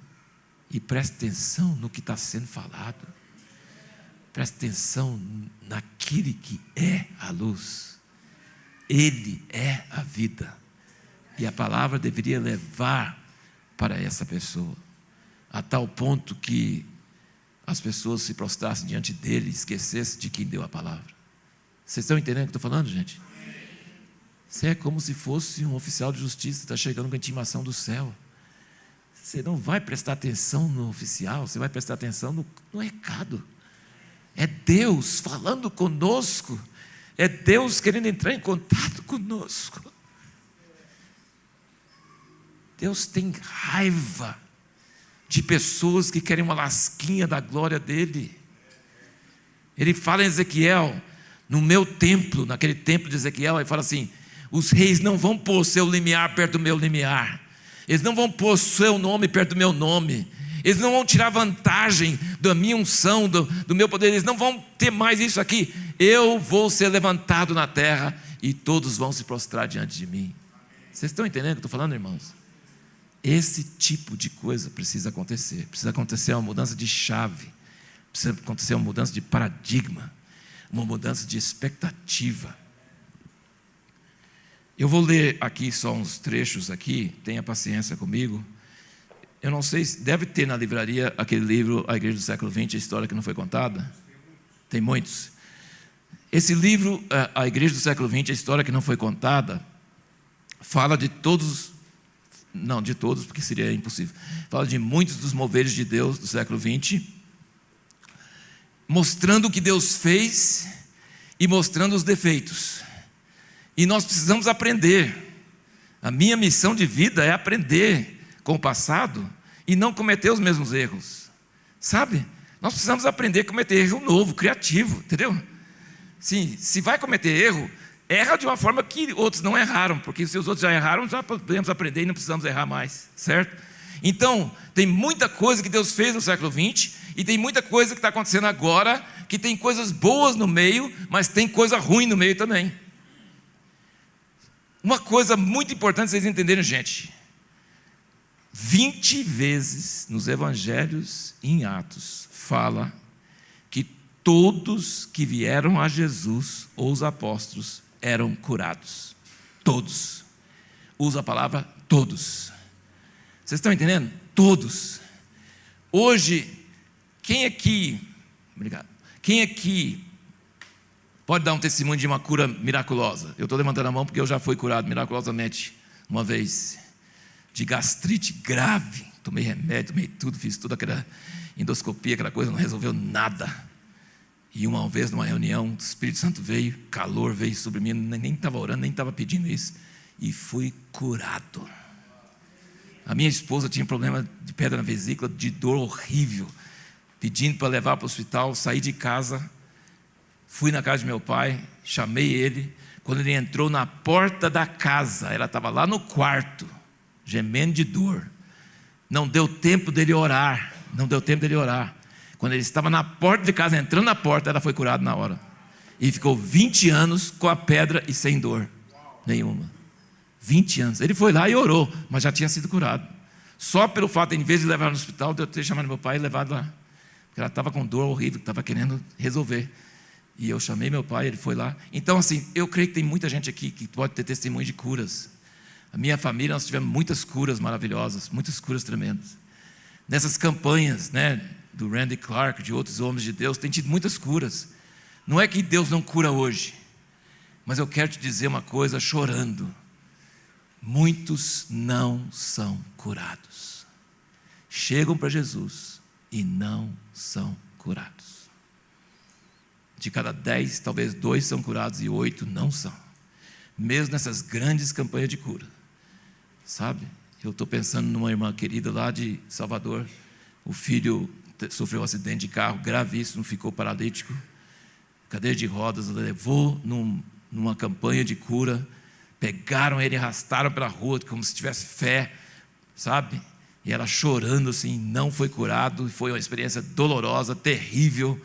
e prestem atenção no que está sendo falado. Preste atenção naquele que é a luz. Ele é a vida. E a palavra deveria levar para essa pessoa, a tal ponto que as pessoas se prostrassem diante dele e esquecessem de quem deu a palavra. Vocês estão entendendo o que eu estou falando, gente? Você é como se fosse um oficial de justiça que está chegando com a intimação do céu. Você não vai prestar atenção no oficial, você vai prestar atenção no recado. É Deus falando conosco, é Deus querendo entrar em contato conosco. Deus tem raiva de pessoas que querem uma lasquinha da glória dele. Ele fala em Ezequiel, no meu templo, naquele templo de Ezequiel, ele fala assim: os reis não vão pôr seu limiar perto do meu limiar, eles não vão pôr seu nome perto do meu nome, eles não vão tirar vantagem da minha unção, do meu poder, eles não vão ter mais isso aqui. Eu vou ser levantado na terra e todos vão se prostrar diante de mim. Vocês estão entendendo o que eu estou falando, irmãos? Esse tipo de coisa precisa acontecer uma mudança de chave, precisa acontecer uma mudança de paradigma, uma mudança de expectativa. Eu vou ler aqui só uns trechos aqui, tenha paciência comigo. Eu não sei, deve ter na livraria aquele livro, A Igreja do Século XX, a História que Não Foi Contada. Tem muitos. Esse livro, A Igreja do Século XX, a História que Não Foi Contada, fala de todos, não de todos, porque seria impossível, fala de muitos dos moveres de Deus do século XX, mostrando o que Deus fez e mostrando os defeitos. E nós precisamos aprender. A minha missão de vida é aprender com o passado e não cometer os mesmos erros, sabe? Nós precisamos aprender a cometer erro novo, criativo, entendeu? Sim, se vai cometer erro, erra de uma forma que outros não erraram, porque se os outros já erraram, já podemos aprender e não precisamos errar mais, certo? Então, tem muita coisa que Deus fez no século XX, e tem muita coisa que está acontecendo agora, que tem coisas boas no meio, mas tem coisa ruim no meio também. Uma coisa muito importante vocês entenderem, gente: 20 vezes nos evangelhos e em Atos fala que todos que vieram a Jesus, ou os apóstolos, eram curados. Todos. Usa a palavra todos. Vocês estão entendendo? Todos. Hoje, quem aqui pode dar um testemunho de uma cura miraculosa? Eu estou levantando a mão porque eu já fui curado miraculosamente uma vez, de gastrite grave. Tomei remédio, tomei tudo, fiz toda aquela endoscopia, aquela coisa, não resolveu nada. E uma vez numa reunião, o Espírito Santo veio, calor veio sobre mim, nem estava orando, nem estava pedindo isso, e fui curado. A minha esposa tinha um problema de pedra na vesícula, de dor horrível, pedindo para levar para o hospital. Saí de casa, fui na casa de meu pai, chamei ele. Quando ele entrou na porta da casa, ela estava lá no quarto, gemendo de dor. Não deu tempo dele orar. Quando ele estava na porta de casa, entrando na porta, ela foi curada na hora. E ficou 20 anos com a pedra e sem dor nenhuma. 20 anos. Ele foi lá e orou, mas já tinha sido curado. Só pelo fato, em vez de levar no hospital, de eu ter chamado meu pai e levado lá. Porque ela estava com dor horrível, estava querendo resolver. E eu chamei meu pai, ele foi lá. Então, assim, eu creio que tem muita gente aqui que pode ter testemunho de curas. A minha família, nós tivemos muitas curas maravilhosas, muitas curas tremendas. Nessas campanhas, né, do Randy Clark, de outros homens de Deus, tem tido muitas curas. Não é que Deus não cura hoje, mas eu quero te dizer uma coisa chorando. Muitos não são curados. Chegam para Jesus e não são curados. De cada 10, talvez 2 são curados e 8 não são. Mesmo nessas grandes campanhas de cura. Sabe? Eu estou pensando numa irmã querida lá de Salvador. O filho sofreu um acidente de carro gravíssimo, ficou paralítico. Cadeira de rodas, levou numa campanha de cura. Pegaram ele e arrastaram pela rua como se tivesse fé. Sabe? E ela chorando assim, não foi curado. Foi uma experiência dolorosa, terrível.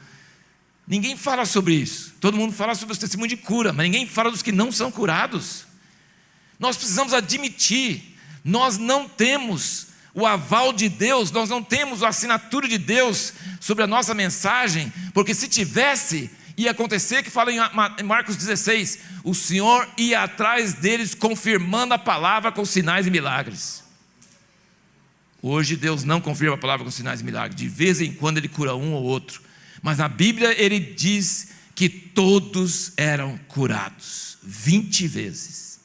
Ninguém fala sobre isso. Todo mundo fala sobre os testemunhos de cura, mas ninguém fala dos que não são curados. Nós precisamos admitir, nós não temos o aval de Deus, nós não temos a assinatura de Deus sobre a nossa mensagem, porque se tivesse, ia acontecer que fala em Marcos 16, o Senhor ia atrás deles confirmando a palavra com sinais e milagres. Hoje Deus não confirma a palavra com sinais e milagres, de vez em quando Ele cura um ou outro. Mas na Bíblia ele diz que todos eram curados, 20 vezes.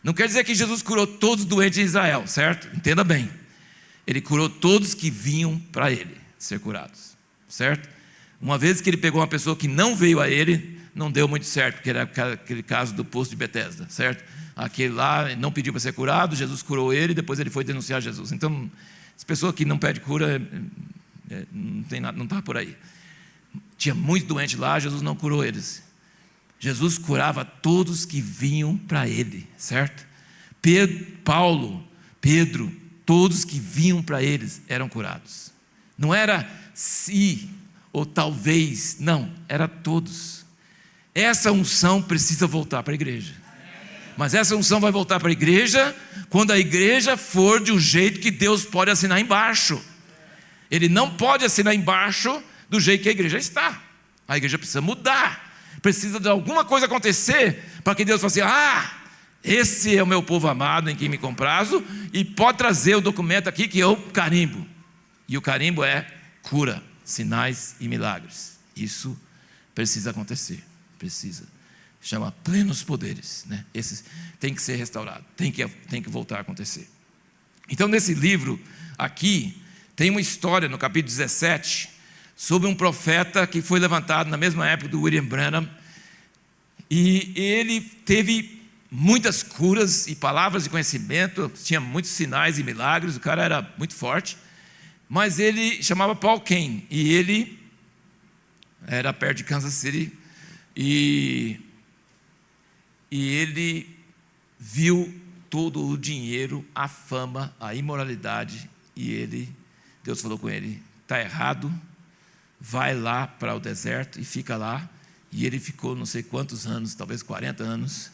Não quer dizer que Jesus curou todos os doentes de Israel, certo? Entenda bem. Ele curou todos que vinham para ele ser curados, certo? Uma vez que ele pegou uma pessoa que não veio a ele, não deu muito certo, porque era aquele caso do poço de Betesda, certo? Aquele lá não pediu para ser curado, Jesus curou ele, depois ele foi denunciar Jesus. Então, essa pessoa que não pede cura, não tem nada, não está por aí. Tinha muitos doentes lá, Jesus não curou eles. Jesus curava todos que vinham para ele, certo? Pedro, todos que vinham para eles eram curados. Não era se ou talvez, não, era todos. Essa unção precisa voltar para a igreja. Mas essa unção vai voltar para a igreja quando a igreja for de um jeito que Deus pode assinar embaixo. Ele não pode assinar embaixo do jeito que a igreja está. A igreja precisa mudar. Precisa de alguma coisa acontecer para que Deus fale assim, esse é o meu povo amado em quem me comprazo, e pode trazer o documento aqui que eu carimbo. E o carimbo é cura, sinais e milagres. Isso precisa acontecer. Precisa. Chama plenos poderes, né? Esses tem que ser restaurado, tem que voltar a acontecer. Então nesse livro aqui tem uma história no capítulo 17 sobre um profeta que foi levantado na mesma época do William Branham, e ele teve muitas curas e palavras de conhecimento, tinha muitos sinais e milagres, o cara era muito forte, mas ele chamava Paul Cain, e ele era perto de Kansas City, e ele viu todo o dinheiro, a fama, a imoralidade, e Deus falou com ele, está errado, vai lá para o deserto e fica lá. E ele ficou não sei quantos anos, talvez 40 anos.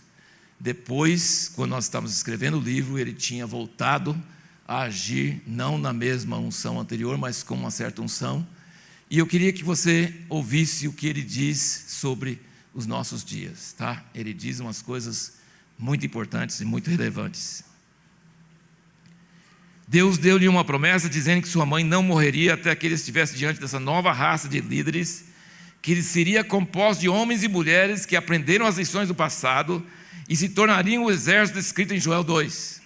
Depois, quando nós estávamos escrevendo o livro, ele tinha voltado a agir, não na mesma unção anterior, mas com uma certa unção. E eu queria que você ouvisse o que ele diz sobre os nossos dias, tá? Ele diz umas coisas muito importantes e muito relevantes. Deus deu-lhe uma promessa dizendo que sua mãe não morreria até que ele estivesse diante dessa nova raça de líderes, que ele seria composto de homens e mulheres que aprenderam as lições do passado e se tornariam o exército descrito em Joel 2.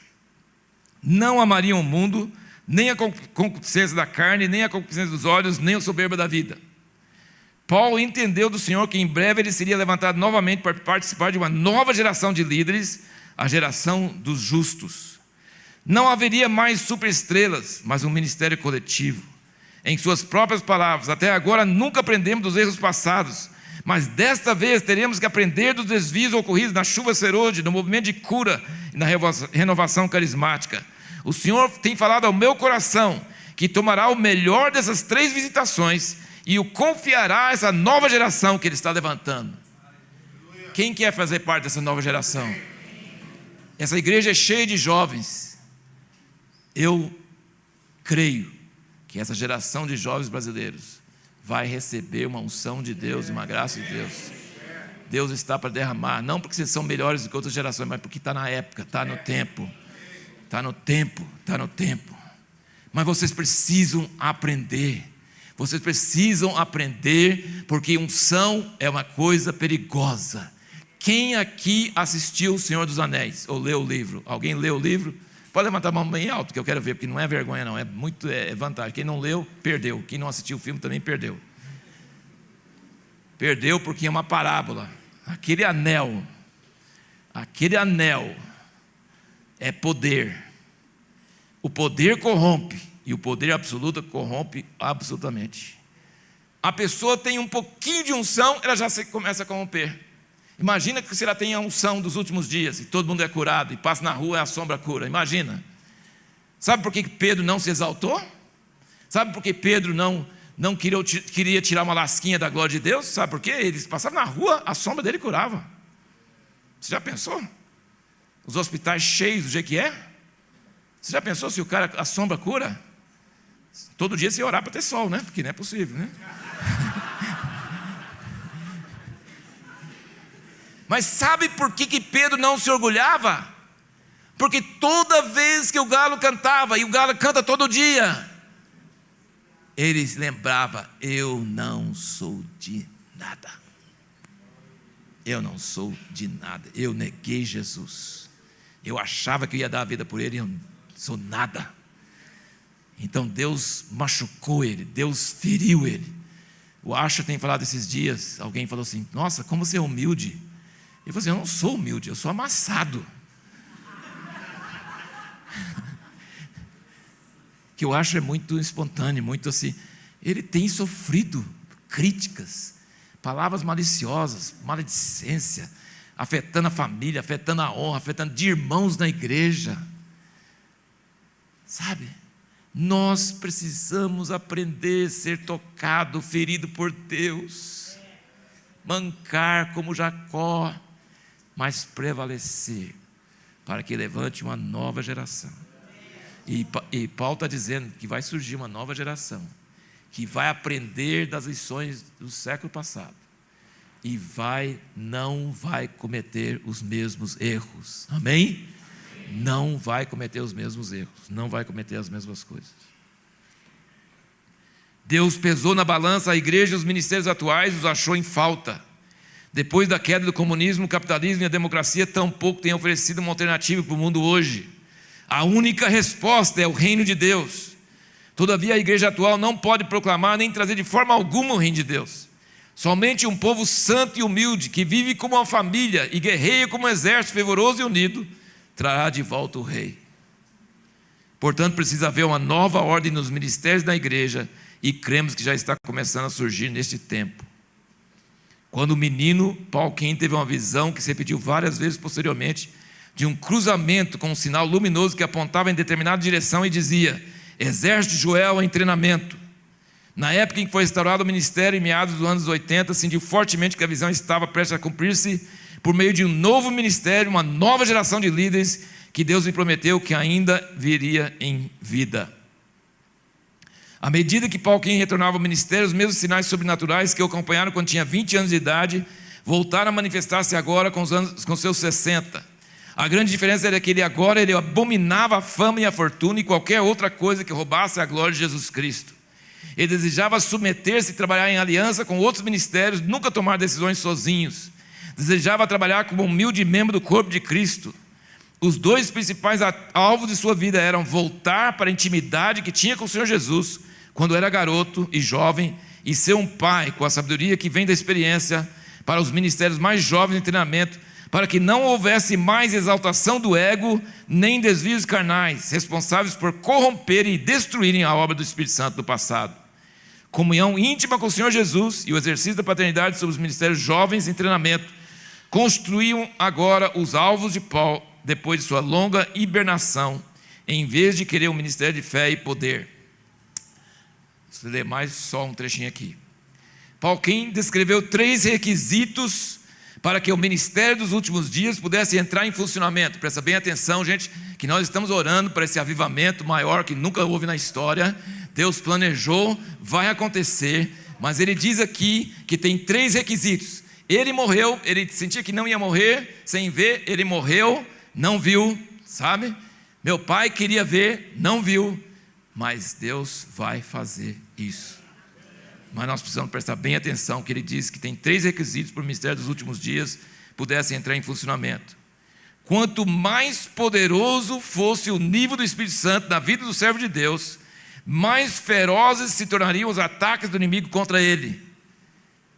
Não amariam o mundo, nem a concupiscência da carne, nem a concupiscência dos olhos, nem a soberba da vida. Paulo entendeu do Senhor que em breve ele seria levantado novamente para participar de uma nova geração de líderes, a geração dos justos. Não haveria mais superestrelas, mas um ministério coletivo. Em suas próprias palavras, até agora nunca aprendemos dos erros passados, mas desta vez teremos que aprender dos desvios ocorridos na chuva serôde, no movimento de cura e na renovação carismática. O Senhor tem falado ao meu coração que tomará o melhor dessas 3 visitações e o confiará a essa nova geração que Ele está levantando. Quem quer fazer parte dessa nova geração? Essa igreja é cheia de jovens. Eu creio que essa geração de jovens brasileiros vai receber uma unção de Deus e uma graça de Deus. Deus está para derramar, não porque vocês são melhores do que outras gerações, mas porque está na época, está no tempo. Está no tempo, está no tempo. Mas vocês precisam aprender. Vocês precisam aprender, porque unção é uma coisa perigosa. Quem aqui assistiu O Senhor dos Anéis? Ou leu o livro? Alguém leu o livro? Pode levantar a mão bem alto, que eu quero ver, porque não é vergonha não, é vantagem. Quem não leu, perdeu. Quem não assistiu o filme também perdeu. Perdeu porque é uma parábola. Aquele anel é poder. O poder corrompe, e o poder absoluto corrompe absolutamente. A pessoa tem um pouquinho de unção, ela já começa a corromper. Imagina que se ela tem a unção dos últimos dias, e todo mundo é curado, e passa na rua e a sombra cura, imagina. Sabe por que Pedro não se exaltou? Sabe por que Pedro não queria tirar uma lasquinha da glória de Deus? Sabe por quê? Eles passavam na rua, a sombra dele curava. Você já pensou? Os hospitais cheios do jeito que é? Você já pensou se o cara, a sombra cura? Todo dia você ia orar para ter sol, né? Porque não é possível, né? Mas sabe por que Pedro não se orgulhava? Porque toda vez que o galo cantava, e o galo canta todo dia, ele lembrava: eu não sou de nada. Eu não sou de nada. Eu neguei Jesus. Eu achava que eu ia dar a vida por ele, eu não sou nada. Então Deus machucou ele, Deus feriu ele. O Asha tem falado esses dias, alguém falou assim: nossa, como você é humilde. Ele falou assim: eu não sou humilde, eu sou amassado. Que eu acho é muito espontâneo, muito assim. Ele tem sofrido críticas, palavras maliciosas, maledicência, afetando a família, afetando a honra, afetando de irmãos na igreja. Sabe? Nós precisamos aprender a ser tocado, ferido por Deus, mancar como Jacó, mas prevalecer, para que levante uma nova geração. E Paulo está dizendo que vai surgir uma nova geração, que vai aprender das lições do século passado, e não vai cometer os mesmos erros. Amém? Não vai cometer os mesmos erros, não vai cometer as mesmas coisas. Deus pesou na balança a igreja e os ministérios atuais, os achou em falta. Depois da queda do comunismo, o capitalismo e a democracia tampouco têm oferecido uma alternativa para o mundo hoje. A única resposta é o reino de Deus. Todavia a igreja atual não pode proclamar nem trazer de forma alguma o reino de Deus. Somente um povo santo e humilde, que vive como uma família e guerreia como um exército fervoroso e unido, trará de volta o rei. Portanto, precisa haver uma nova ordem nos ministérios da igreja, e cremos que já está começando a surgir neste tempo. Quando o menino Pauquim teve uma visão que se repetiu várias vezes posteriormente, de um cruzamento com um sinal luminoso que apontava em determinada direção e dizia: Exército de Joel em treinamento. Na época em que foi instaurado o ministério, em meados dos anos 80, sentiu fortemente que a visão estava prestes a cumprir-se por meio de um novo ministério, uma nova geração de líderes que Deus me prometeu que ainda viria em vida. À medida que Pauquim retornava ao ministério, os mesmos sinais sobrenaturais que o acompanharam quando tinha 20 anos de idade voltaram a manifestar-se agora com seus 60. A grande diferença era que ele abominava a fama e a fortuna e qualquer outra coisa que roubasse a glória de Jesus Cristo. Ele desejava submeter-se e trabalhar em aliança com outros ministérios, nunca tomar decisões sozinhos. Desejava trabalhar como um humilde membro do corpo de Cristo. Os dois principais alvos de sua vida eram voltar para a intimidade que tinha com o Senhor Jesus quando era garoto e jovem, e ser um pai com a sabedoria que vem da experiência para os ministérios mais jovens em treinamento, para que não houvesse mais exaltação do ego, nem desvios carnais, responsáveis por corromperem e destruírem a obra do Espírito Santo do passado. Comunhão íntima com o Senhor Jesus e o exercício da paternidade sobre os ministérios jovens em treinamento construíam agora os alvos de Paulo depois de sua longa hibernação, em vez de querer um ministério de fé e poder. Vou ler mais só um trechinho aqui. Pauquim descreveu 3 requisitos para que o ministério dos últimos dias pudesse entrar em funcionamento. Presta bem atenção, gente, que nós estamos orando para esse avivamento maior que nunca houve na história. Deus planejou, vai acontecer, mas ele diz aqui que tem 3 requisitos. Ele morreu, ele sentia que não ia morrer, sem ver, ele morreu, não viu, sabe? Meu pai queria ver, não viu, mas Deus vai fazer isso. Mas nós precisamos prestar bem atenção, que ele diz que tem 3 requisitos para o ministério dos últimos dias pudessem entrar em funcionamento. Quanto mais poderoso fosse o nível do Espírito Santo na vida do servo de Deus, mais ferozes se tornariam os ataques do inimigo contra ele.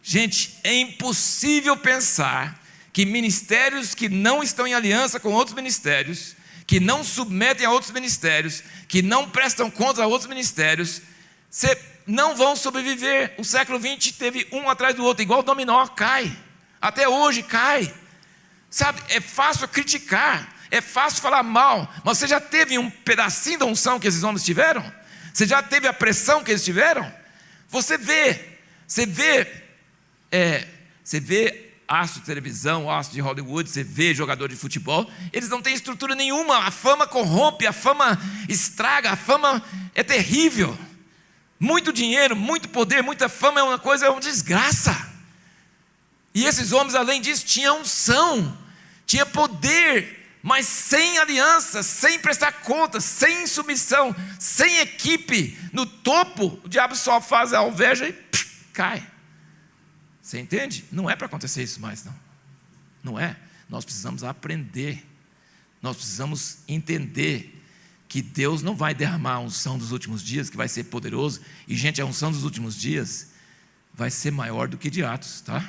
Gente, é impossível pensar que ministérios que não estão em aliança com outros ministérios, que não submetem a outros ministérios, que não prestam conta a outros ministérios, não vão sobreviver. O século XX teve um atrás do outro, igual o dominó, cai. Até hoje cai. Sabe, é fácil criticar, é fácil falar mal, mas você já teve um pedacinho da unção que esses homens tiveram? Você já teve a pressão que eles tiveram? Você vê astro de televisão, astro de Hollywood, você vê jogador de futebol, eles não têm estrutura nenhuma, a fama corrompe, a fama estraga, a fama é terrível. Muito dinheiro, muito poder, muita fama é uma desgraça. E esses homens, além disso, tinham unção, tinha poder, mas sem aliança, sem prestar conta, sem submissão, sem equipe, no topo, o diabo só faz a alveja e cai. Você entende? Não é para acontecer isso mais, não. Não é. Nós precisamos aprender, nós precisamos entender que Deus não vai derramar a unção dos últimos dias, que vai ser poderoso, e gente, a unção dos últimos dias vai ser maior do que de Atos, tá?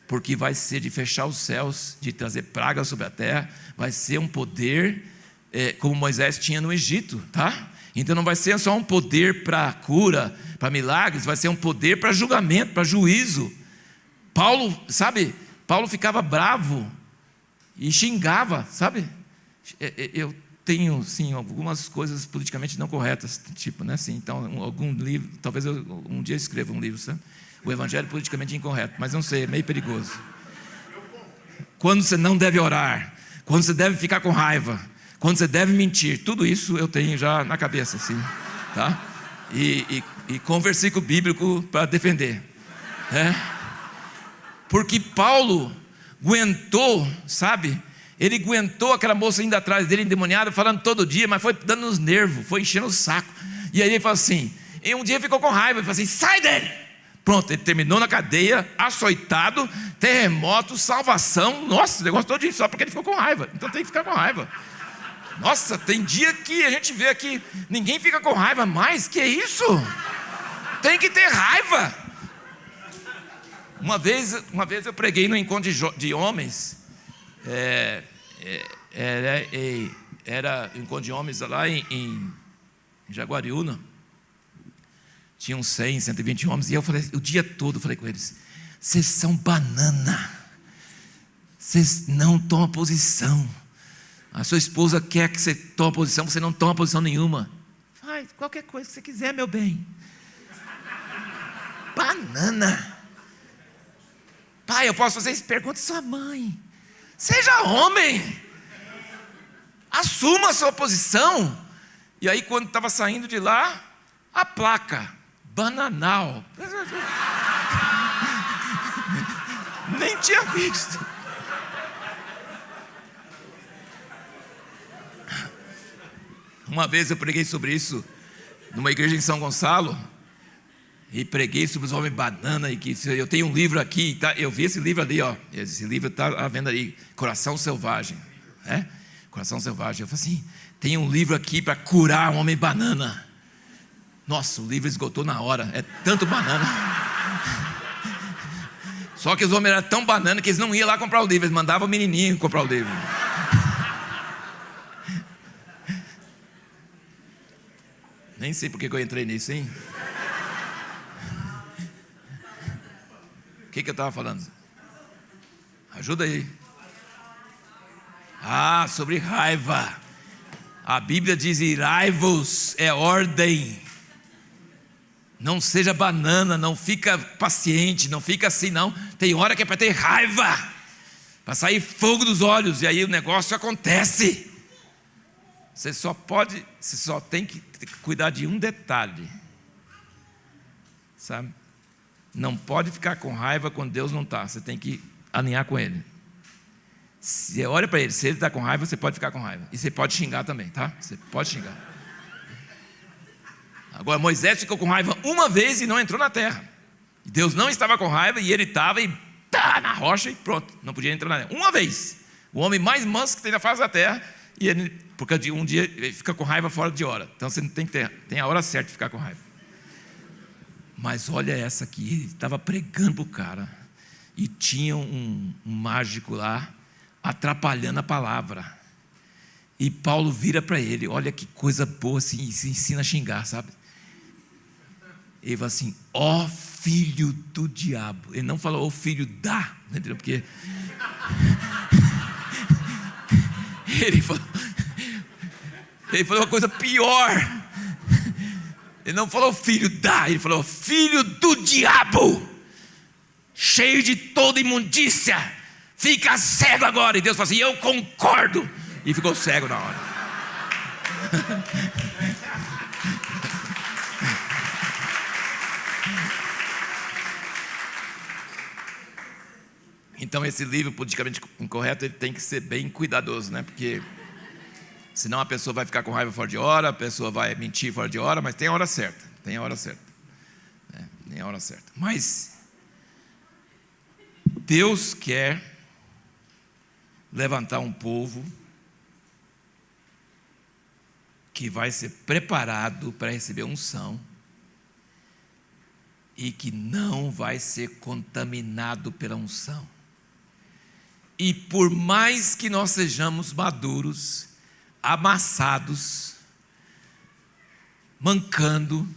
Porque vai ser de fechar os céus, de trazer praga sobre a terra, vai ser um poder como Moisés tinha no Egito, tá? Então não vai ser só um poder para cura, para milagres, vai ser um poder para julgamento, para juízo. Paulo ficava bravo e xingava, sabe? Eu tenho, sim, algumas coisas politicamente não corretas, tipo, né? Assim, então, algum livro, talvez eu um dia escreva um livro, sabe? O evangelho politicamente incorreto, mas não sei, é meio perigoso. Quando você não deve orar, quando você deve ficar com raiva, quando você deve mentir, tudo isso eu tenho já na cabeça, assim, tá? E com versículo bíblico para defender, né? Porque Paulo aguentou, sabe? Ele aguentou aquela moça indo atrás dele, endemoniada, falando todo dia, mas foi dando nos nervos, foi enchendo o saco. E aí ele falou assim, e um dia ficou com raiva, ele falou assim, sai dele! Pronto, ele terminou na cadeia, açoitado, terremoto, salvação. Nossa, o negócio todo dia, só porque ele ficou com raiva. Então tem que ficar com raiva. Nossa, tem dia que a gente vê aqui, ninguém fica com raiva mais, que isso? Tem que ter raiva. Uma vez eu preguei no encontro de homens, era encontro de homens lá em Jaguariúna. Tinha uns 100, 120 homens, e eu falei, o dia todo eu falei com eles, vocês são banana, vocês não tomam posição, a sua esposa quer que você tome posição, você não toma posição nenhuma, faz qualquer coisa que você quiser, meu bem. Banana. Pai, eu posso fazer isso? Pergunte à sua mãe, seja homem, assuma a sua posição. E aí quando estava saindo de lá, a placa Bananal. Nem tinha visto. Uma vez eu preguei sobre isso numa igreja em São Gonçalo, e preguei sobre os homens banana, e que eu tenho um livro aqui, tá? Eu vi esse livro ali, ó. Esse livro está à venda aí, Coração Selvagem, né? Coração Selvagem. Eu falei assim, tem um livro aqui para curar um homem banana. Nossa, o livro esgotou na hora, é tanto banana. Só que os homens eram tão banana que eles não iam lá comprar o livro, eles mandavam o menininho comprar o livro. Nem sei porque que eu entrei nisso, hein? O que eu estava falando? Ajuda aí. Sobre raiva. A Bíblia diz, irai-vos, é ordem. Não seja banana, não fica paciente, não fica assim não. Tem hora que é para ter raiva, para sair fogo dos olhos, e aí o negócio acontece. Você só tem que cuidar de um detalhe, sabe? Não pode ficar com raiva quando Deus não está. Você tem que alinhar com Ele. Você olha para Ele, se Ele está com raiva, você pode ficar com raiva. E você pode xingar também, tá? Você pode xingar. Agora, Moisés ficou com raiva uma vez e não entrou na terra. Deus não estava com raiva e ele estava na rocha e pronto. Não podia entrar na terra. Uma vez. O homem mais manso que tem na face da terra. E ele, porque um dia ele fica com raiva fora de hora. Então você não tem que ter, tem a hora certa de ficar com raiva. Mas olha essa aqui, ele estava pregando para o cara. E tinha um mágico lá atrapalhando a palavra. E Paulo vira para ele, olha que coisa boa, assim, se ensina a xingar, sabe? Ele fala assim, ó filho do diabo. Ele não falou, ó filho da, entendeu? Porque ele falou uma coisa pior. Ele não falou filho da, ele falou filho do diabo, cheio de toda imundícia, fica cego agora. E Deus falou assim, eu concordo. E ficou cego na hora. Então esse livro politicamente incorreto, ele tem que ser bem cuidadoso, né? Porque senão a pessoa vai ficar com raiva fora de hora, a pessoa vai mentir fora de hora, mas tem a hora certa, tem a hora certa, né? Tem a hora certa. Mas Deus quer levantar um povo que vai ser preparado para receber unção e que não vai ser contaminado pela unção. E por mais que nós sejamos maduros, amassados, mancando,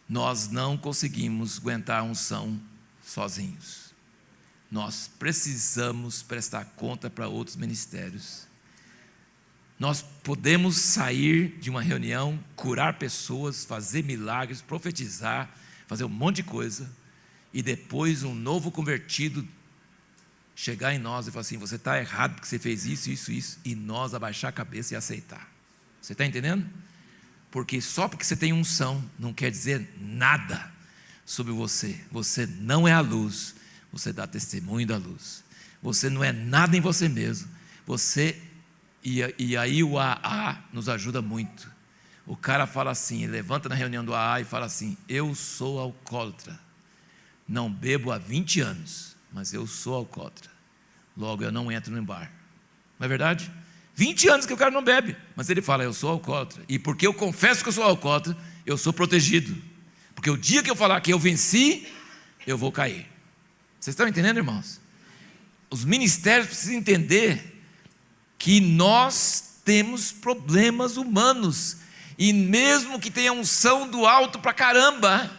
nós não conseguimos aguentar a unção sozinhos. Nós precisamos prestar conta para outros ministérios. Nós podemos sair de uma reunião, curar pessoas, fazer milagres, profetizar, fazer um monte de coisa, e depois um novo convertido chegar em nós e falar assim, você está errado porque você fez isso, isso, isso, e nós abaixar a cabeça e aceitar. Você está entendendo? Porque só porque você tem unção, não quer dizer nada sobre você. Você não é a luz, você dá testemunho da luz. Você não é nada em você mesmo. E aí o AA nos ajuda muito. O cara fala assim, ele levanta na reunião do AA e fala assim, eu sou alcoólatra, não bebo há 20 anos, mas eu sou alcoólatra, logo eu não entro no bar. Não é verdade? 20 anos que o cara não bebe, mas ele fala, eu sou alcoólatra, e porque eu confesso que eu sou alcoólatra, eu sou protegido, porque o dia que eu falar que eu venci, eu vou cair. Vocês estão entendendo, irmãos? Os ministérios precisam entender que nós temos problemas humanos, e mesmo que tenha unção do alto pra caramba,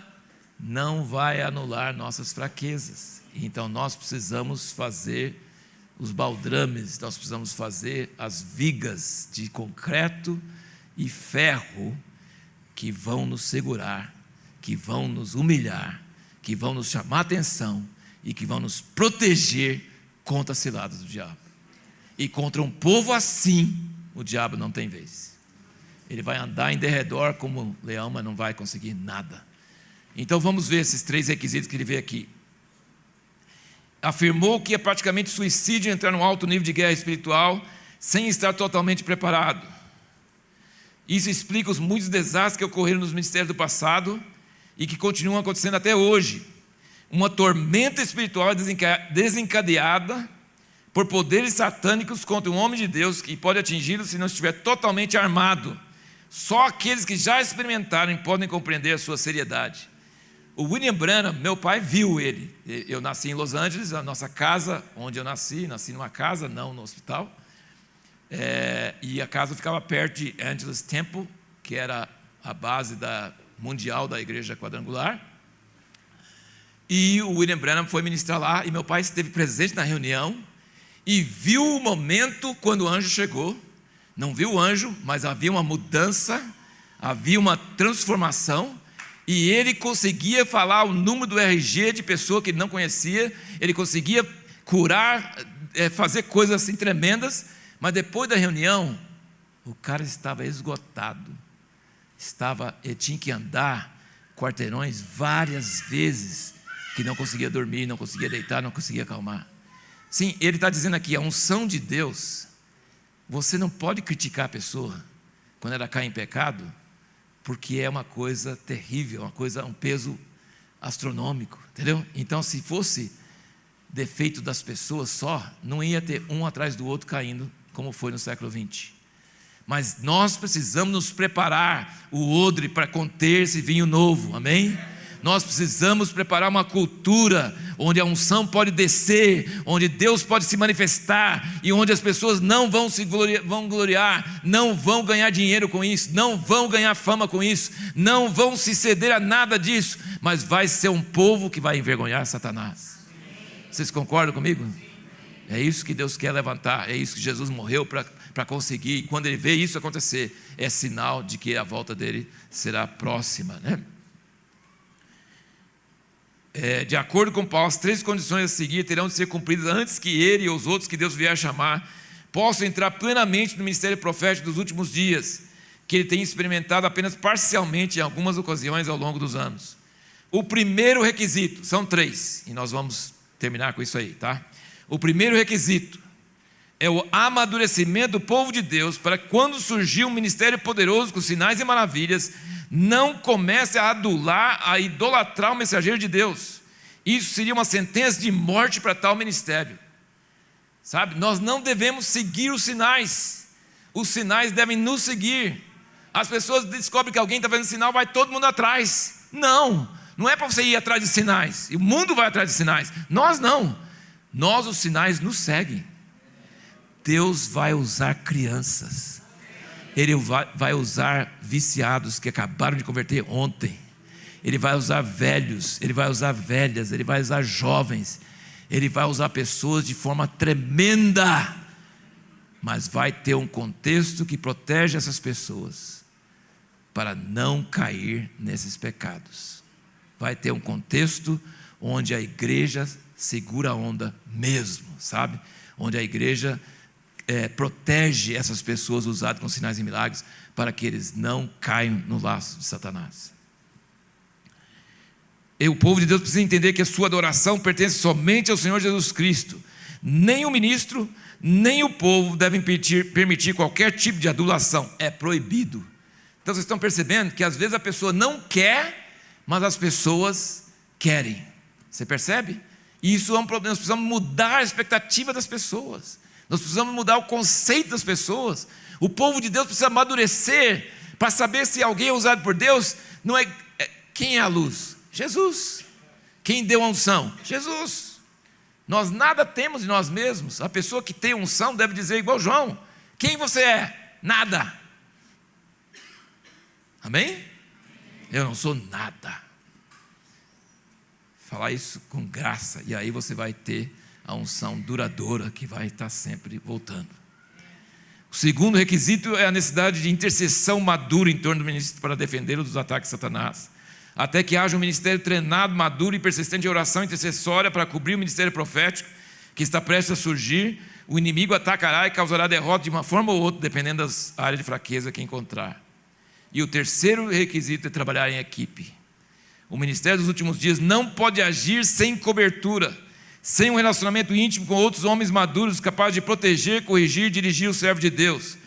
não vai anular nossas fraquezas. Então nós precisamos fazer os baldrames, nós precisamos fazer as vigas de concreto e ferro que vão nos segurar, que vão nos humilhar, que vão nos chamar a atenção e que vão nos proteger contra as ciladas do diabo. E contra um povo assim, o diabo não tem vez. Ele vai andar em derredor como leão, mas não vai conseguir nada. Então vamos ver esses 3 requisitos que ele vê aqui. Afirmou que é praticamente suicídio entrar num alto nível de guerra espiritual sem estar totalmente preparado. Isso explica os muitos desastres que ocorreram nos ministérios do passado e que continuam acontecendo até hoje. Uma tormenta espiritual desencadeada por poderes satânicos contra um homem de Deus que pode atingi-lo se não estiver totalmente armado. Só aqueles que já experimentaram podem compreender a sua seriedade. O William Branham, meu pai viu ele. Eu nasci em Los Angeles, a nossa casa, onde eu nasci numa casa, não no hospital. E a casa ficava perto de Angeles Temple, que era a base mundial da igreja quadrangular. E o William Branham foi ministrar lá, e meu pai esteve presente na reunião, e viu o momento quando o anjo chegou. Não viu o anjo, mas havia uma mudança, havia uma transformação, e ele conseguia falar o número do RG de pessoa que ele não conhecia, ele conseguia curar, fazer coisas assim tremendas, mas depois da reunião, o cara estava esgotado, ele tinha que andar quarteirões várias vezes, que não conseguia dormir, não conseguia deitar, não conseguia acalmar. Sim, ele está dizendo aqui, a unção de Deus, você não pode criticar a pessoa quando ela cai em pecado, porque é uma coisa terrível, um peso astronômico, entendeu? Então, se fosse defeito das pessoas só, não ia ter um atrás do outro caindo, como foi no século XX. Mas nós precisamos nos preparar o odre para conter esse vinho novo, amém? Nós precisamos preparar uma cultura onde a unção pode descer, onde Deus pode se manifestar e onde as pessoas não vão se gloriar, não vão ganhar dinheiro com isso, não vão ganhar fama com isso, não vão se ceder a nada disso, mas vai ser um povo que vai envergonhar Satanás. Vocês concordam comigo? É isso que Deus quer levantar, é isso que Jesus morreu para conseguir, e quando Ele vê isso acontecer, é sinal de que a volta dele será próxima, né? De acordo com Paulo, as 3 condições a seguir terão de ser cumpridas antes que ele e os outros que Deus vier chamar possam entrar plenamente no ministério profético dos últimos dias, que ele tem experimentado apenas parcialmente em algumas ocasiões ao longo dos anos. O primeiro requisito, são 3, e nós vamos terminar com isso aí, tá? O primeiro requisito é o amadurecimento do povo de Deus, para que quando surgir um ministério poderoso com sinais e maravilhas, não comece a adular, a idolatrar o mensageiro de Deus. Isso seria uma sentença de morte para tal ministério, sabe? Nós não devemos seguir os sinais devem nos seguir. As pessoas descobrem que alguém está fazendo sinal, vai todo mundo atrás. Não é para você ir atrás de sinais, o mundo vai atrás de sinais, nós não, os sinais nos seguem. Deus vai usar crianças, Ele vai usar viciados que acabaram de converter ontem, Ele vai usar velhos, Ele vai usar velhas, Ele vai usar jovens, Ele vai usar pessoas de forma tremenda, mas vai ter um contexto que protege essas pessoas para não cair nesses pecados. Vai ter um contexto onde a igreja segura a onda mesmo, sabe? Onde a igreja protege essas pessoas usadas com sinais e milagres, para que eles não caiam no laço de Satanás. E o povo de Deus precisa entender que a sua adoração pertence somente ao Senhor Jesus Cristo. Nem o ministro, nem o povo devem permitir qualquer tipo de adulação, é proibido. Então vocês estão percebendo que às vezes a pessoa não quer, mas as pessoas querem. Você percebe? E isso é um problema. Nós precisamos mudar a expectativa das pessoas, nós precisamos mudar o conceito das pessoas. O povo de Deus precisa amadurecer para saber se alguém é usado por Deus. Não é quem é a luz? Jesus. Quem deu a unção? Jesus. Nós nada temos de nós mesmos. A pessoa que tem unção deve dizer igual João: quem você é? Nada. Amém? Eu não sou nada. Falar isso com graça, e aí você vai ter a unção duradoura que vai estar sempre voltando. O segundo requisito é a necessidade de intercessão madura em torno do ministro para defendê-lo dos ataques de Satanás, até que haja um ministério treinado, maduro e persistente de oração intercessória para cobrir o ministério profético que está prestes a surgir. O inimigo atacará e causará derrota de uma forma ou outra, dependendo das áreas de fraqueza que encontrar. E o terceiro requisito é trabalhar em equipe. O ministério dos últimos dias não pode agir sem cobertura, sem um relacionamento íntimo com outros homens maduros, capazes de proteger, corrigir e dirigir o servo de Deus.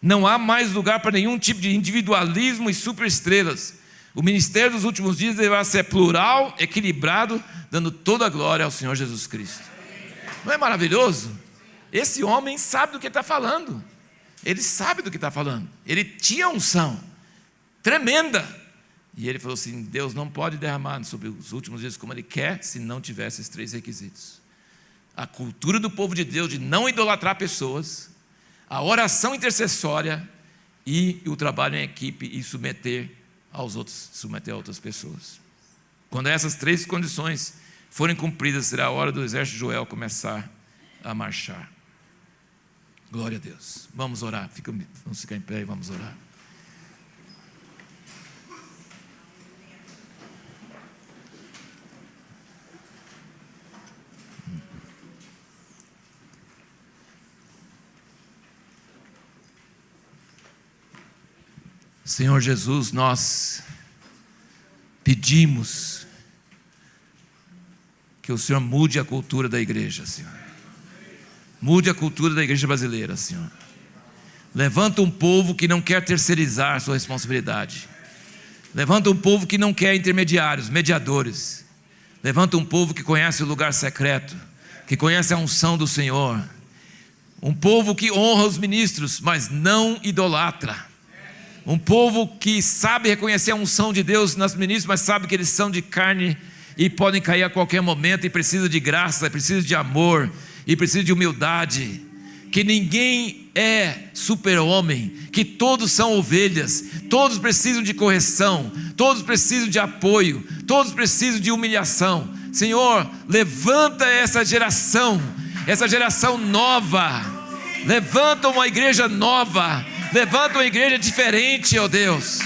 Não há mais lugar para nenhum tipo de individualismo e superestrelas. O ministério dos últimos dias deverá ser plural, equilibrado, dando toda a glória ao Senhor Jesus Cristo. Não é maravilhoso? Esse homem sabe do que está falando. Ele sabe do que está falando. Ele tinha unção tremenda. E ele falou assim: Deus não pode derramar sobre os últimos dias como Ele quer, se não tiver esses 3 requisitos. A cultura do povo de Deus de não idolatrar pessoas, a oração intercessória e o trabalho em equipe e submeter a outras pessoas. Quando essas 3 condições forem cumpridas, será a hora do exército de Joel começar a marchar. Glória a Deus. Vamos orar, vamos ficar em pé e vamos orar. Senhor Jesus, nós pedimos pedimos que o Senhor mude a cultura da igreja, Senhor. Mude a cultura da igreja brasileira, Senhor. Levanta um povo que não quer terceirizar sua responsabilidade. Levanta um povo que não quer intermediários, mediadores. Levanta um povo que conhece o lugar secreto, que conhece a unção do Senhor. Um povo que honra os ministros, mas não idolatra. Um povo que sabe reconhecer a unção de Deus nas ministros, mas sabe que eles são de carne e podem cair a qualquer momento, e precisa de graça, precisa de amor, e precisa de humildade. Que ninguém é super-homem, que todos são ovelhas, todos precisam de correção, todos precisam de apoio, todos precisam de humilhação. Senhor, levanta essa geração nova, levanta uma igreja nova, levanta uma igreja diferente, ó Deus.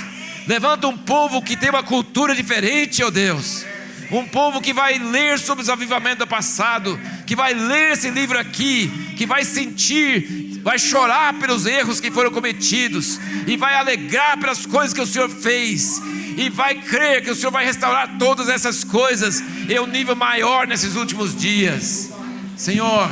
Levanta um povo que tem uma cultura diferente, ó Deus. Um povo que vai ler sobre os avivamentos do passado, que vai ler esse livro aqui, que vai sentir, vai chorar pelos erros que foram cometidos, e vai alegrar pelas coisas que o Senhor fez, e vai crer que o Senhor vai restaurar todas essas coisas em um nível maior nesses últimos dias. Senhor,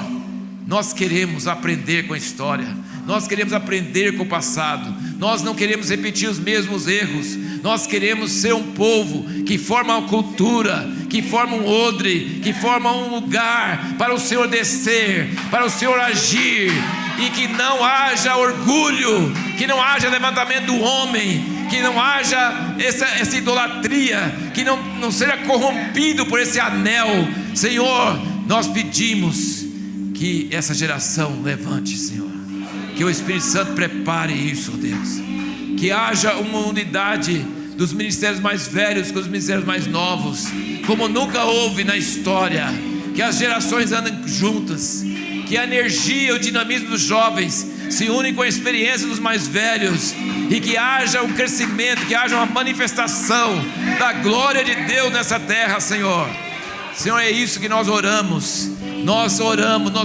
nós queremos aprender com a história, nós queremos aprender com o passado, nós não queremos repetir os mesmos erros. Nós queremos ser um povo que forma uma cultura, que forma um odre, que forma um lugar para o Senhor descer, para o Senhor agir, e que não haja orgulho, que não haja levantamento do homem, que não haja essa idolatria, que não seja corrompido por esse anel. Senhor, nós pedimos que essa geração levante, Senhor, que o Espírito Santo prepare isso, ó Deus, que haja uma unidade dos ministérios mais velhos com os ministérios mais novos, como nunca houve na história, que as gerações andem juntas, que a energia e o dinamismo dos jovens se unem com a experiência dos mais velhos, e que haja um crescimento, que haja uma manifestação da glória de Deus nessa terra, Senhor. Senhor, é isso que nós oramos, nós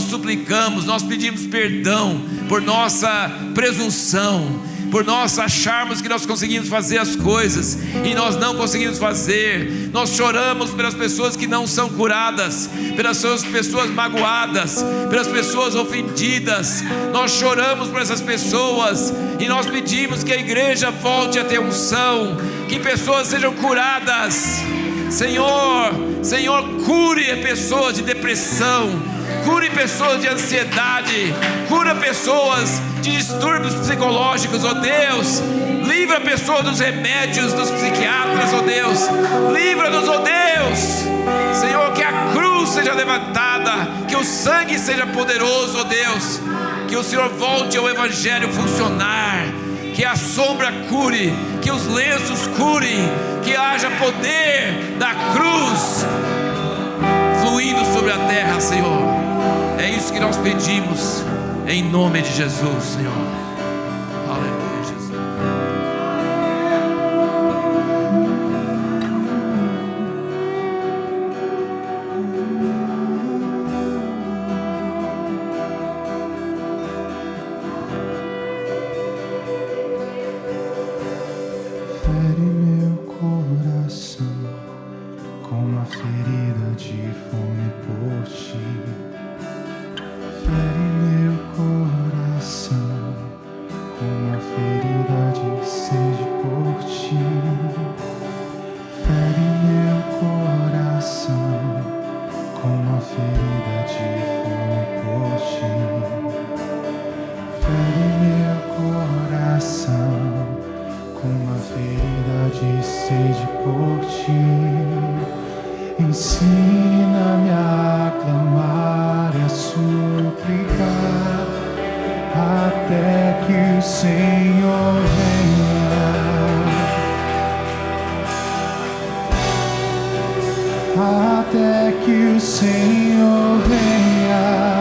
suplicamos, nós pedimos perdão por nossa presunção, por nós acharmos que nós conseguimos fazer as coisas e nós não conseguimos fazer. Nós choramos pelas pessoas que não são curadas, pelas pessoas magoadas, pelas pessoas ofendidas. Nós choramos por essas pessoas e nós pedimos que a igreja volte a ter unção, que pessoas sejam curadas. Senhor, cure pessoas de depressão, cure pessoas de ansiedade, cura pessoas de distúrbios psicológicos, ó Deus. Livra a pessoa dos remédios dos psiquiatras, ó Deus. Livra-nos, ó Deus. Senhor, que a cruz seja levantada, que o sangue seja poderoso, ó Deus. Que o Senhor volte ao Evangelho funcionar, que a sombra cure, que os lenços curem, que haja poder da cruz fluindo sobre a terra, Senhor. É isso que nós pedimos, em nome de Jesus, Senhor. Aleluia, Jesus. Fere meu coração com uma ferida de fome por ti. Fere meu coração com uma ferida de sede por ti. Fere meu coração com uma ferida de fome por ti. Fere meu coração com uma ferida de sede por ti. Ensina-me a clamar e a suplicar até que o Senhor venha, até que o Senhor venha.